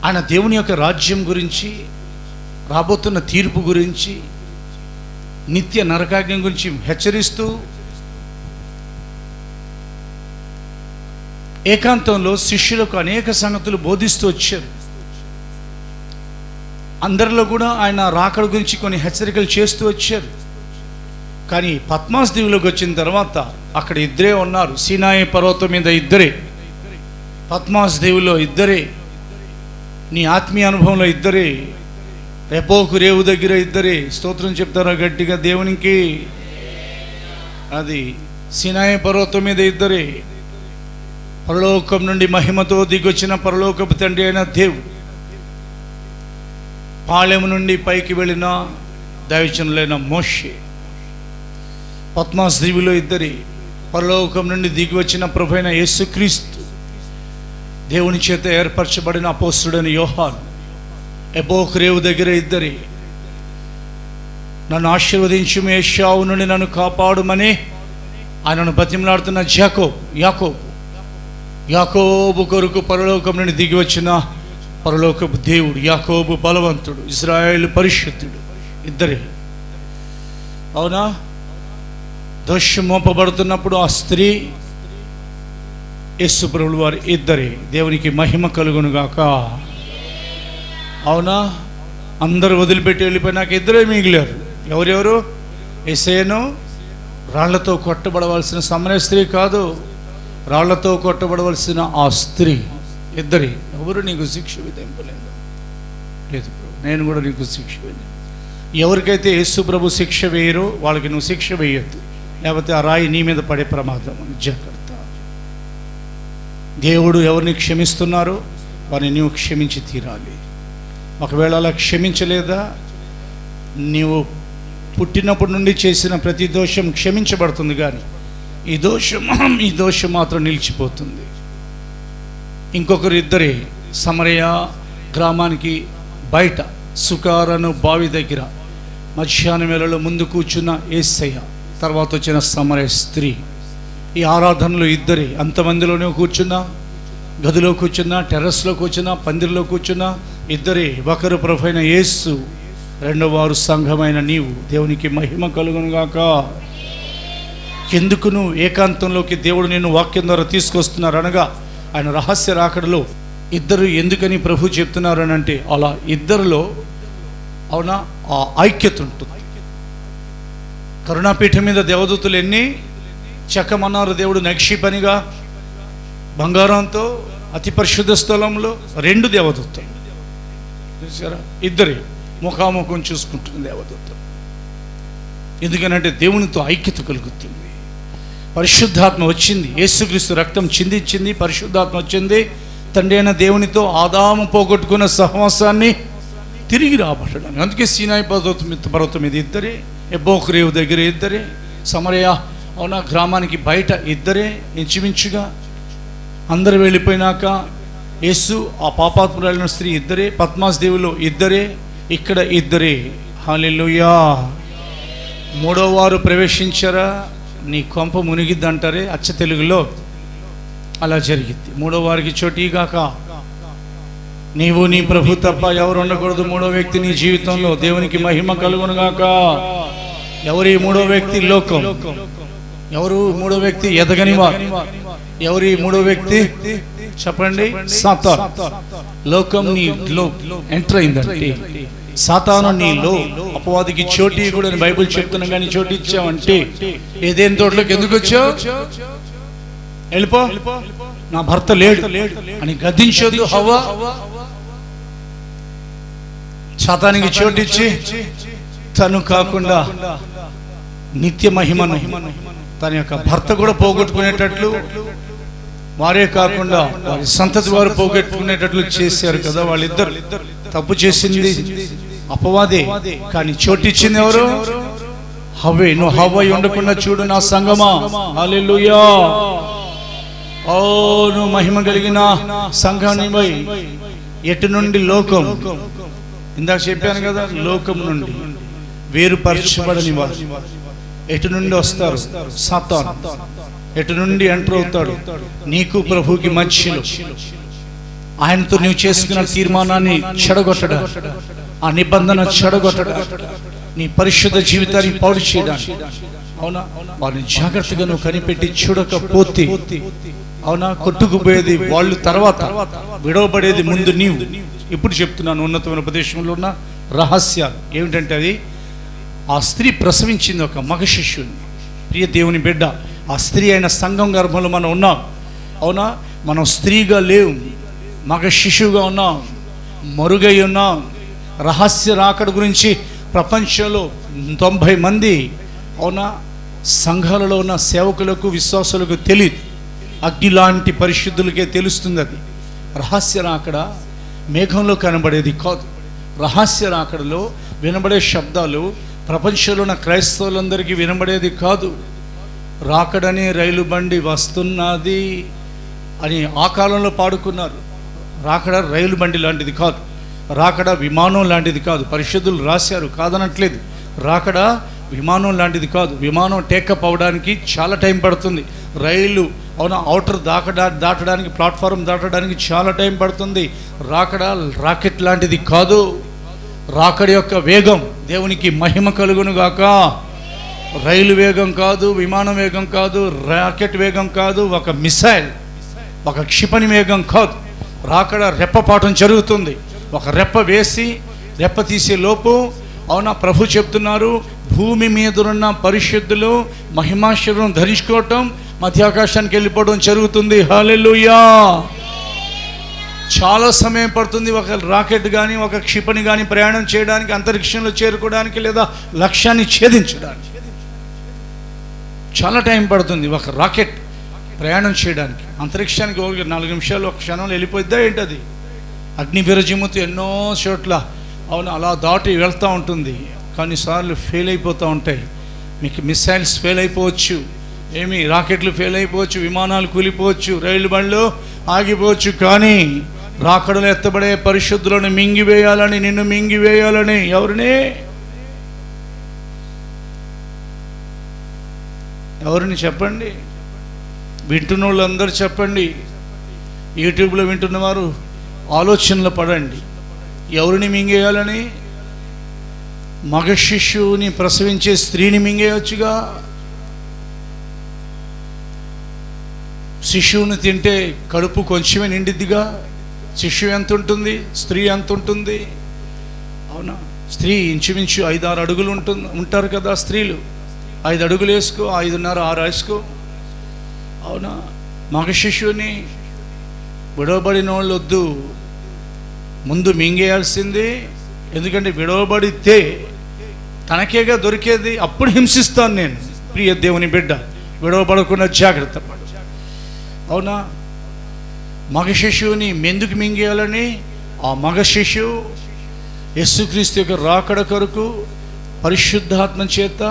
ఆయన దేవుని యొక్క రాజ్యం గురించి, రాబోతున్న తీర్పు గురించి, నిత్య నరకాగ్ని గురించి హెచ్చరిస్తూ ఏకాంతంలో శిష్యులకు అనేక సంగతులు బోధిస్తూ వచ్చారు. అందరిలో కూడా ఆయన రాకడ గురించి కొన్ని హెచ్చరికలు చేస్తూ వచ్చారు. కానీ పద్మాస్ దీవులోకి వచ్చిన తర్వాత అక్కడ ఇద్దరే ఉన్నారు. సీనాయి పర్వతం మీద ఇద్దరే, పద్మాస్ దీవులో ఇద్దరే, నీ ఆత్మీయ అనుభవంలో ఇద్దరే, రెపోకు రేవు దగ్గర ఇద్దరే. స్తోత్రం చెప్తారా గట్టిగా దేవునికి? అది సీనాయి పర్వతం మీద ఇద్దరే. పరలోకం నుండి మహిమతో దిగొచ్చిన పరలోకపు తండ్రి అయిన దేవుడు, పాళెము నుండి పైకి వెళ్ళిన దైవజనులైన మోషే. పద్మాస్ దీవిలో ఇద్దరే, పరలోకం నుండి దిగి వచ్చిన ప్రభు అయిన యేసుక్రీస్తు, దేవుని చేత ఏర్పరచబడిన అపోస్తుడైన యోహాను. ఎబోకు రేవు దగ్గర ఇద్దరే. నన్ను ఆశీర్వదించు, ఏశావు నుండి నన్ను కాపాడుమని ఆయనను బతిమలాడుతున్న యాకోబు కొరకు పరలోకం నుండి దిగి వచ్చిన పరలోకపు దేవుడు, యాకోబు బలవంతుడు, ఇశ్రాయేలు పరిశుద్ధుడు, ఇద్దరే. అవునా? దోషం మోపబడుతున్నప్పుడు ఆ స్త్రీ, యేసు ప్రభువు వారు ఇద్దరే. దేవునికి మహిమ కలుగునుగాక. అవునా? అందరూ వదిలిపెట్టి వెళ్ళిపోయినాక ఇద్దరే మిగిలారు. ఎవరెవరు? యేసయ్యను రాళ్లతో కొట్టబడవలసిన సమరయ స్త్రీ కాదు, రాళ్లతో కొట్టబడవలసిన ఆ స్త్రీ, ఇద్దరే. ఎవరు నీకు శిక్ష విధింపలేదు? లేదు ప్రభు, నేను కూడా నీకు శిక్ష వేయను. ఎవరికైతే యేసు ప్రభు శిక్ష వేయరో వాళ్ళకి నువ్వు శిక్ష వేయొద్దు, లేకపోతే ఆ రాయి నీ మీద పడే ప్రమాదం. జాగ్రత్త. దేవుడు ఎవరిని క్షమిస్తున్నారో వారిని నీవు క్షమించి తీరాలి. ఒకవేళ అలా క్షమించలేదా, నీవు పుట్టినప్పటి నుండి చేసిన ప్రతి దోషం క్షమించబడుతుంది, కానీ ఈ దోషం మాత్రం నిలిచిపోతుంది. ఇంకొకరు ఇద్దరే సమరయ గ్రామానికి బయట సుకారను బావి దగ్గర మధ్యాహ్నం వేళలో ముందు కూర్చున్న యేసయ్య, తర్వాత వచ్చిన సమరయ స్త్రీ. ఈ ఆరాధనలో ఇద్దరే, అంతమందిలోనే కూర్చున్నా, గదిలో కూర్చున్నా, టెర్రస్లో కూర్చున్నా, పందిరిలో కూర్చున్నా ఇద్దరే. ఒకరు ప్రభువైన యేసు, రెండవ వారు సంఘమైన నీవు. దేవునికి మహిమ కలుగునుగాక. ఎందుకును ఏకాంతంలోకి దేవుడు నిన్ను వాక్యం ద్వారా తీసుకొస్తున్నారు అనగా, ఆయన రహస్య రాకడలో ఇద్దరు ఎందుకని ప్రభు చెప్తున్నారు అని అంటే, అలా ఇద్దరిలో అవునా ఆ ఐక్యత ఉంటుంది. కరుణాపీఠం మీద దేవదూతలు ఎన్ని చెక్కమన్నారు దేవుడు, నక్షి పనిగా బంగారంతో అతి పరిశుద్ధ స్థలంలో 2 దేవదూతలు చూసారా, ఇద్దరే ముఖాముఖం చూసుకుంటున్న దేవదూతలు. ఎందుకనంటే దేవునితో ఐక్యత కలుగుతుంది. పరిశుద్ధాత్మ వచ్చింది, యేసుక్రీస్తు రక్తం చిందించింది, పరిశుద్ధాత్మ వచ్చింది. తండ్రి అయిన దేవునితో ఆదాము పోగొట్టుకున్న సహవాసాన్ని తిరిగి రాబట్టడానికి. అందుకే సీనాయి పర్వతం మీద ఇద్దరే, ఎబ్బోకరేవు దగ్గర ఇద్దరే, సమరయ అవునా గ్రామానికి బయట ఇద్దరే, ఇంచుమించుగా అందరు వెళ్ళిపోయినాక యేసు ఆ పాపాత్మురాలిన స్త్రీ ఇద్దరే, పద్మాస్ దేవులో ఇద్దరే, ఇక్కడ ఇద్దరే. హల్లెలూయా. మూడో వారు ప్రవేశించారా, నీ కొంప మునిగిద్ది అంటారే అచ్చ తెలుగులో, అలా జరిగింది. మూడో వారికి చోటీగాక. నీవు నీ ప్రభు తప్ప ఎవరు ఉండకూడదు మూడో వ్యక్తి నీ జీవితంలో. దేవునికి మహిమ కలుగునుగాక. ఎవరి మూడో వ్యక్తి? లోకం. ఎవరు మూడో వ్యక్తి? ఎదగనివారు. ఎవరి మూడో వ్యక్తి చెప్పండి? సాతాను. లోకం నీలో ఎంటర్ అయిందంటే, సాతాను నీలో అపవాదికి చోటి కూడా బైబిల్ చెప్తున్నా కానీ చోటు ఇచ్చావంటే, ఏదేని తోటలోకి ఎందుకు వచ్చావు? వెళ్ళిపో, నా భర్త లేడు అని గద్దించొద్దు హవ్వ. సాతానికి చోటిచ్చి తను కాకుండా నిత్య మహిమను తన యొక్క భర్త కూడా పోగొట్టుకునేటట్లు, వారే కాకుండా వారి సంతతి వారు పోగొట్టుకునేటట్లు చేశారు కదా. వాళ్ళిద్దరు తప్పు చేసింది అపవాదే, కానీ చోటిచ్చింది ఎవరు? హవ్వే. నువ్వు హవ్వ ఉండకుండా చూడు నా సంగమా. హల్లెలూయా. ఓ నువ్వు మహిమ కలిగిన సంఘానివై. ఎటు నుండి? లోకం. ఇందాక చెప్పాను కదా, లోకం నుండి వేరుపరచబడని వారు ఎటు నుండి వస్తారు? సాతాను. ఎటు నుండి ఎంటర్ అవుతాడు? నీకు ప్రభువుకి మధ్యలో. ఆయనతో నువ్వు చేసుకున్న తీర్మానాన్ని చెడగొట్టడం, ఆ నిబంధన చెడగొట్టడం, నీ పరిశుద్ధ జీవితాన్ని పాడు చేయడానికి. అవునా, వారిని జాగ్రత్తగా నువ్వు కనిపెట్టి చూడకపోతే అవునా కొట్టుకుపోయేది వాళ్ళు, తర్వాత విడవబడేది ముందు నీవు. ఇప్పుడు చెప్తున్నాను ఉన్నతమైన ప్రదేశంలో ఉన్న రహస్యాలు ఏమిటంటే, అది ఆ స్త్రీ ప్రసవించింది ఒక మగ శిష్యుని. ప్రియ దేవుని బిడ్డ, ఆ స్త్రీ అయిన సంఘం గర్భంలో మనం ఉన్నాం. అవునా, మనం స్త్రీగా లేవు, మగ శిశువుగా ఉన్నాం, మరుగై ఉన్నాం. రహస్య రాకడ గురించి ప్రపంచంలో 90 మంది అవునా సంఘాలలో ఉన్న సేవకులకు, విశ్వాసులకు తెలియదు. అగ్ని లాంటి పరిశుద్ధులకే తెలుస్తుంది. అది రహస్య రాకడ మేఘంలో కనబడేది కాదు. రహస్య రాకడలో వినబడే శబ్దాలు ప్రపంచంలో ఉన్న క్రైస్తవులందరికీ వినబడేది కాదు. రాకడని రైలు బండి వస్తున్నది అని ఆ కాలంలో పాడుకున్నారు. రాకడ రైలు బండి లాంటిది కాదు, రాకడ విమానం లాంటిది కాదు. పరిశుద్ధులు రాశారు, కాదనట్లేదు. రాకడ విమానం లాంటిది కాదు. విమానం టేకప్ అవడానికి చాలా టైం పడుతుంది. రైలు అవునా అవుటర్ దాటడానికి, ప్లాట్ఫారం దాటడానికి చాలా టైం పడుతుంది. రాకడ రాకెట్ లాంటిది కాదు. రాకడ యొక్క వేగం, దేవునికి మహిమ కలుగునుగాక. రైలు వేగం కాదు, విమానం వేగం కాదు, రాకెట్ వేగం కాదు, ఒక మిసైల్, ఒక క్షిపణి వేగం కాదు. రాకడ రెప్పపాఠం జరుగుతుంది. ఒక రెప్ప వేసి రెప్ప తీసే లోపు అవునా ప్రభు చెప్తున్నారు, భూమి మీదున్న పరిశుద్ధులు మహిమాశ్వరం ధరించుకోవటం, మధ్యాకాశానికి వెళ్ళిపోవడం జరుగుతుంది. హల్లెలూయా. చాలా సమయం పడుతుంది ఒక రాకెట్ కానీ ఒక క్షిపణి కానీ ప్రయాణం చేయడానికి, అంతరిక్షంలో చేరుకోవడానికి లేదా లక్ష్యాన్ని ఛేదించడానికి చాలా టైం పడుతుంది. ఒక రాకెట్ ప్రయాణం చేయడానికి అంతరిక్షానికి 4 నిమిషాలు, ఒక క్షణంలో వెళ్ళిపోద్దా ఏంటది? అగ్ని విరజిమ్ముతూ ఎన్నో చోట్ల అవును అలా దాటి వెళ్తూ ఉంటుంది. కొన్నిసార్లు ఫెయిల్ అయిపోతూ ఉంటాయి. మీకు మిసైల్స్ ఫెయిల్ అయిపోవచ్చు, రాకెట్లు ఫెయిల్ అయిపోవచ్చు, విమానాలు కూలిపోవచ్చు, రైలు బండ్లు ఆగిపోవచ్చు. కానీ రాకడలో ఎత్తబడే పరిశుద్ధులను మింగివేయాలని, నిన్ను మింగివేయాలని. ఎవరిని చెప్పండి? వింటున్న వాళ్ళు అందరూ చెప్పండి. యూట్యూబ్లో వింటున్నవారు ఆలోచనలో పడండి. ఎవరిని మింగేయాలని? మగ శిశువుని ప్రసవించే స్త్రీని మింగేయచ్చుగా. శిశువుని తింటే కడుపు కొంచెమే నిండిద్దిగా. శిశువు ఎంత ఉంటుంది, స్త్రీ ఎంత ఉంటుంది? అవునా? స్త్రీ ఇంచుమించు 5-6 అడుగులు ఉంటారు కదా స్త్రీలు. 5 అడుగులు వేసుకో, 5.5-6 వేసుకో. అవునా? మగ శిశువుని విడవబడిన వాళ్ళు వద్దు, ముందు మింగేయాల్సింది. ఎందుకంటే విడవబడితే తనకేగా దొరికేది. అప్పుడు హింసిస్తాను నేను. ప్రియ దేవుని బిడ్డ, విడవబడకుండా జాగ్రత్త పడు. అవునా? మగ శిశువుని ఎందుకు మింగేయాలని? ఆ మగ శిశువు యేసుక్రీస్తు యొక్క రాకడ కొరకు పరిశుద్ధాత్మ చేత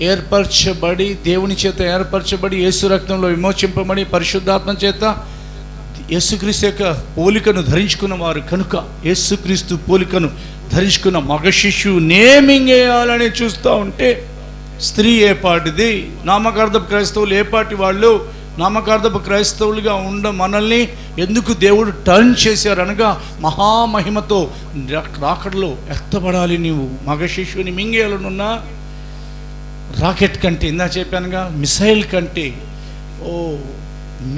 ఏర్పరచబడి, దేవుని చేత ఏర్పరచబడి, యేసు రక్తంలో విమోచింపబడి, పరిశుద్ధాత్మ చేత యేసుక్రీస్తు యొక్క పోలికను ధరించుకున్న వారు కనుక, యేసుక్రీస్తు పోలికను ధరించుకున్న మగ శిశువునే మింగేయాలని చూస్తూ ఉంటే, స్త్రీ ఏ పాటిది? నామకార్థపు క్రైస్తవులు ఏ పాటి వాళ్ళు? నామకార్థపు క్రైస్తవులుగా మనల్ని ఎందుకు దేవుడు టర్న్ చేశారు అనగా, మహామహిమతో రాకడలో ఎత్తబడాలి. నీవు మగ శిశువుని మింగేయాలనున్నా రాకెట్ కంటే, ఇందా చెప్పానుగా, మిసైల్ కంటే,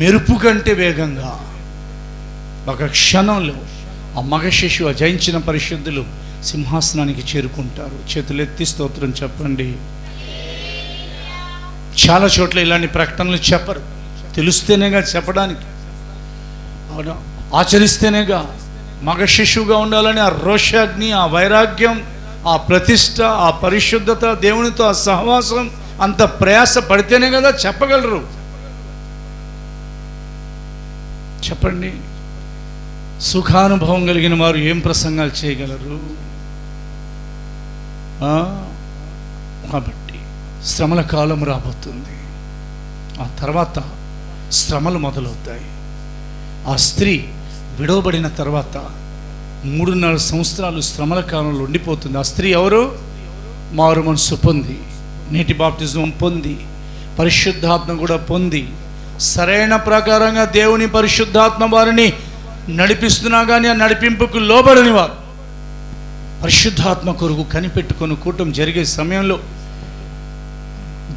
మెరుపు కంటే వేగంగా ఒక క్షణంలో ఆ మగ శిశువు జయించిన పరిశుద్ధులు సింహాసనానికి చేరుకుంటారు. చేతులెత్తి స్తోత్రం చెప్పండి. చాలా చోట్ల ఇలాంటి ప్రకటనలు చెప్పరు. తెలుస్తేనేగా చెప్పడానికి. అవునా? ఆచరిస్తేనేగా. మగ శిశువుగా ఉండాలని ఆ రోషాగ్ని, ఆ వైరాగ్యం, ఆ ప్రతిష్ట, ఆ పరిశుద్ధత, దేవునితో ఆ సహవాసం, అంత ప్రయాస పడితేనే కదా చెప్పగలరు. చెప్పండి. సుఖానుభవం కలిగిన వారు ఏం ప్రసంగాలు చేయగలరు? కాబట్టి శ్రమల కాలం రాబోతుంది. ఆ తర్వాత శ్రమలు మొదలవుతాయి. ఆ స్త్రీ విడవబడిన తర్వాత 3.5 సంవత్సరాలు శ్రమల కాలంలో ఉండిపోతుంది. ఆ స్త్రీ ఎవరు? మారు మనసు పొంది, నీటి బాప్టిజం పొంది, పరిశుద్ధాత్మ కూడా పొంది, సరైన ప్రకారంగా దేవుని పరిశుద్ధాత్మ వారిని నడిపిస్తున్నా కానీ ఆ నడిపింపుకు లోబడని వారు పరిశుద్ధాత్మ కొరకు కనిపెట్టుకొని కూటం జరిగే సమయంలో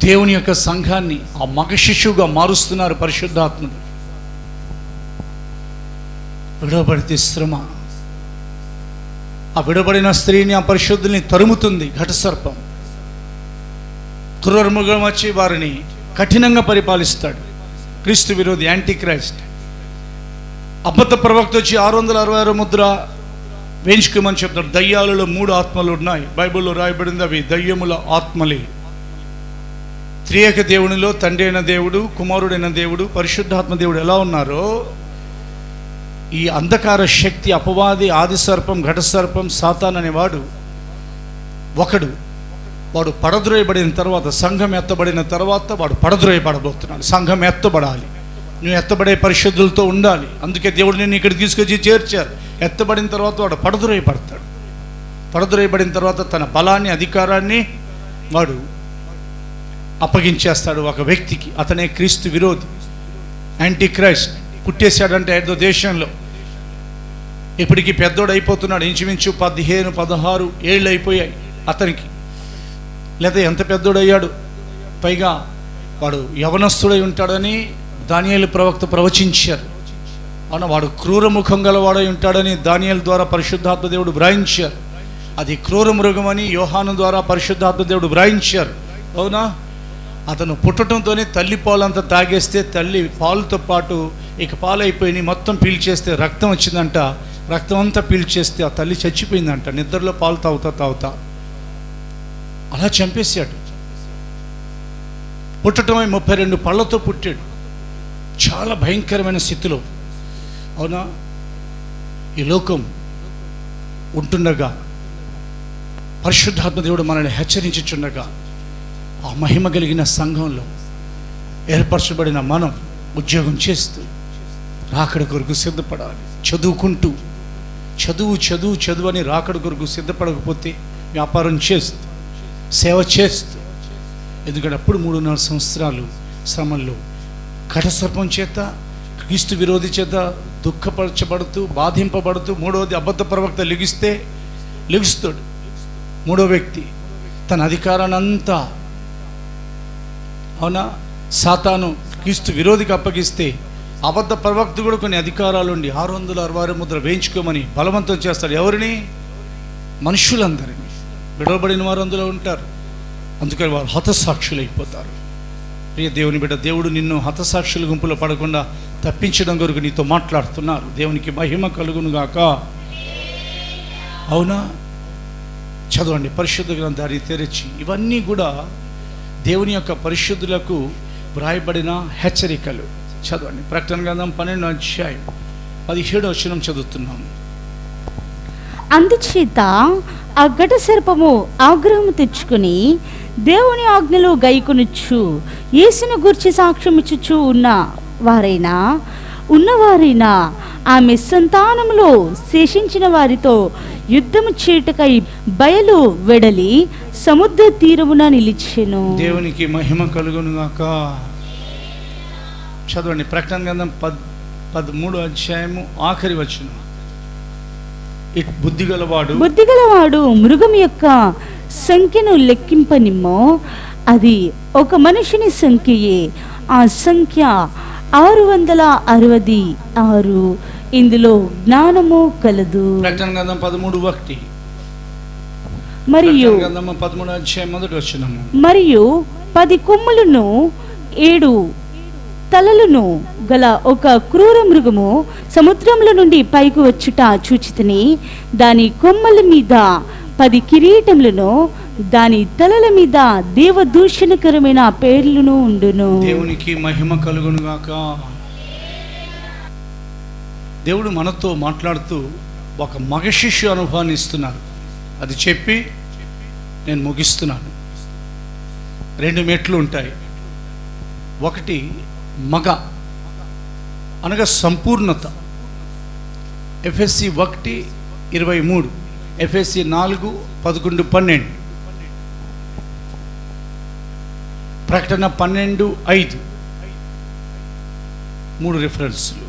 దేవుని యొక్క సంఘాన్ని ఆ మగ శిశువుగా మారుస్తున్నారు పరిశుద్ధాత్ముడు. విడవబడితే శ్రమ. ఆ విడబడిన స్త్రీని, ఆ పరిశుద్ధుల్ని తరుముతుంది ఘటసర్పం. క్రూరమృగం వచ్చి వారిని కఠినంగా పరిపాలిస్తాడు. క్రీస్తు విరోధి, యాంటీ క్రైస్ట్. అబద్ధ ప్రవక్త వచ్చి 666 ముద్ర వేయించుకోమని చెప్తాడు. దయ్యాలలో 3 ఆత్మలు ఉన్నాయి. బైబిల్లో రాయబడింది. అవి దయ్యముల ఆత్మలే. త్రియేక దేవునిలో తండ్రి అయిన దేవుడు, కుమారుడైన దేవుడు, పరిశుద్ధాత్మ దేవుడు ఎలా ఉన్నారో, ఈ అంధకార శక్తి, అపవాది, ఆది సర్పం, ఘట సర్పం, సాతాన్ అనేవాడు ఒకడు. వాడు పడద్రోయబడిన తర్వాత, సంఘం ఎత్తబడిన తర్వాత వాడు పడద్రోయబడబోతున్నాడు. సంఘం ఎత్తబడాలి. నువ్వు ఎత్తబడే పరిశుద్ధులతో ఉండాలి. అందుకే దేవుడు నిన్ను ఇక్కడ తీసుకొచ్చి చేర్చారు. ఎత్తబడిన తర్వాత వాడు పడద్రోయబడతాడు. పడద్రోయబడిన తర్వాత తన బలాన్ని, అధికారాన్ని వాడు అప్పగించేస్తాడు ఒక వ్యక్తికి. అతనే క్రీస్తు విరోధి, యాంటీ క్రైస్ట్. పుట్టేశాడంటే ఏదో దేశంలో. ఇప్పటికీ పెద్దోడు అయిపోతున్నాడు. ఇంచుమించు 15-16 ఏళ్ళు అయిపోయాయి అతనికి. లేదా ఎంత పెద్దోడయ్యాడు. పైగా వాడు యవనస్తుడై ఉంటాడని దానియేలు ప్రవక్త ప్రవచించారు. అవునా? వాడు క్రూరముఖం గలవాడై ఉంటాడని దానియేలు ద్వారా పరిశుద్ధాత్మ దేవుడు వ్రాయించారు. అది క్రూర మృగమని యోహాను ద్వారా పరిశుద్ధాత్మ దేవుడు వ్రాయించారు. అవునా? అతను పుట్టడంతోనే తల్లి పాలంతా తాగేస్తే, తల్లి పాలుతో పాటు ఇక పాలైపోయి మొత్తం పీల్చేస్తే రక్తం వచ్చిందంట. రక్తం అంతా పీల్చేస్తే ఆ తల్లి చచ్చిపోయిందంట. నిద్రలో పాలు తాగుతా అలా చంపేశాడు. పుట్టడమే 32 పళ్ళతో పుట్టాడు. చాలా భయంకరమైన స్థితిలో. అవునా? ఈ లోకం ఉంటుండగా పరిశుద్ధాత్మ దేవుడు మనల్ని హెచ్చరించుచుండగా, ఆ మహిమ కలిగిన సంఘంలో ఏర్పరచబడిన మనం ఉద్యోగం చేస్తూ రాకడ కొరకు సిద్ధపడాలి. చదువుకుంటూ చదువు అని రాకడ కొరకు సిద్ధపడకపోతే వ్యాపారం చేస్తూ సేవ చేస్తూ, ఎందుకంటే అప్పుడు 3.5 సంవత్సరాలు శ్రమల్లో ఘటసర్పం చేత, క్రీస్తు విరోధి చేత దుఃఖపరచబడుతూ బాధింపబడుతూ, మూడవది అబద్ధ ప్రవక్త లెగుస్తాడు. మూడో వ్యక్తి తన అధికారాన్ని అంతా, అవునా, సాతాను క్రీస్తు విరోధికి అప్పగిస్తే అబద్ధ ప్రవక్త కూడా కొన్ని అధికారాలు ఉండి 666 ముద్ర వేయించుకోమని బలవంతం చేస్తాడు. ఎవరిని? మనుషులందరినీ. విడవబడిన వారు అందులో ఉంటారు. అందుకని వారు హతసాక్షులు అయిపోతారు. ప్రియ దేవుని బిడ్డ, దేవుడు నిన్ను హతసాక్షుల గుంపులో పడకుండా తప్పించడం కొరకు నీతో మాట్లాడుతున్నారు. దేవునికి మహిమ కలుగును గాక. అవునా? చదవండి పరిశుద్ధ గ్రంథాన్ని తెరిచి. ఇవన్నీ కూడా దేవుని యొక్క పరిశుద్ధులకు వ్రాయబడిన హెచ్చరికలు. చదవండి ప్రకటన గ్రంథం 12వ అధ్యాయం 17వ వచనం చదువుతున్నాం. అందుచేత ఆ ఘట సర్పము ఆగ్రహము తెచ్చుకుని దేవుని ఆజ్ఞలు గైకొనుచు యేసును గూర్చి సాక్ష్యం ఇచ్చుచు ఉన్నవారైనా ఆమె సంతానములో శేషించిన వారితో యుద్ధము చేయుటకై బయలు వెడలి సముద్ర తీరమున నిలిచెను. దేవునికి మహిమ కలుగును గాక. చదవండి ప్రకటన గ్రంథం 13వ అధ్యాయము ఆఖరి వచనం. బుద్ధిగలవాడు మృగం యొక్క సంఖ్యను లెక్కింపనిమ్మో, అది ఒక మనిషిని సంఖ్యయే. ఆ సంఖ్య 666. ఇందులో జ్ఞానము కలదు. ప్రకటన గ్రంథం 13:1. మరియు 13వ అధ్యాయం మొదటి వచనము. మరియు 10 కొమ్ములను 7 తలలను గల ఒక క్రూర మృగము సముద్రముల నుండి పైకి వచ్చుట చూచితిని. దాని కొమ్మల మీద 10 కిరీటములను, దాని తలల మీద దేవదూషణకరమైన పేర్లను ఉండును. దేవునికి మహిమ కలుగును గాక. దేవుడు మనతో మాట్లాడుతూ ఒక మగ శిష్యు అనుభవాన్ని ఇస్తున్నారు. అది చెప్పి నేను ముగిస్తున్నాను. 2 మెట్లు ఉంటాయి. ఒకటి మగ అనగా సంపూర్ణత. ఎఫెసీ 1:23, ఎఫెసీ 4:11-12, ప్రకటన 12:5, 3 రిఫరెన్స్లు.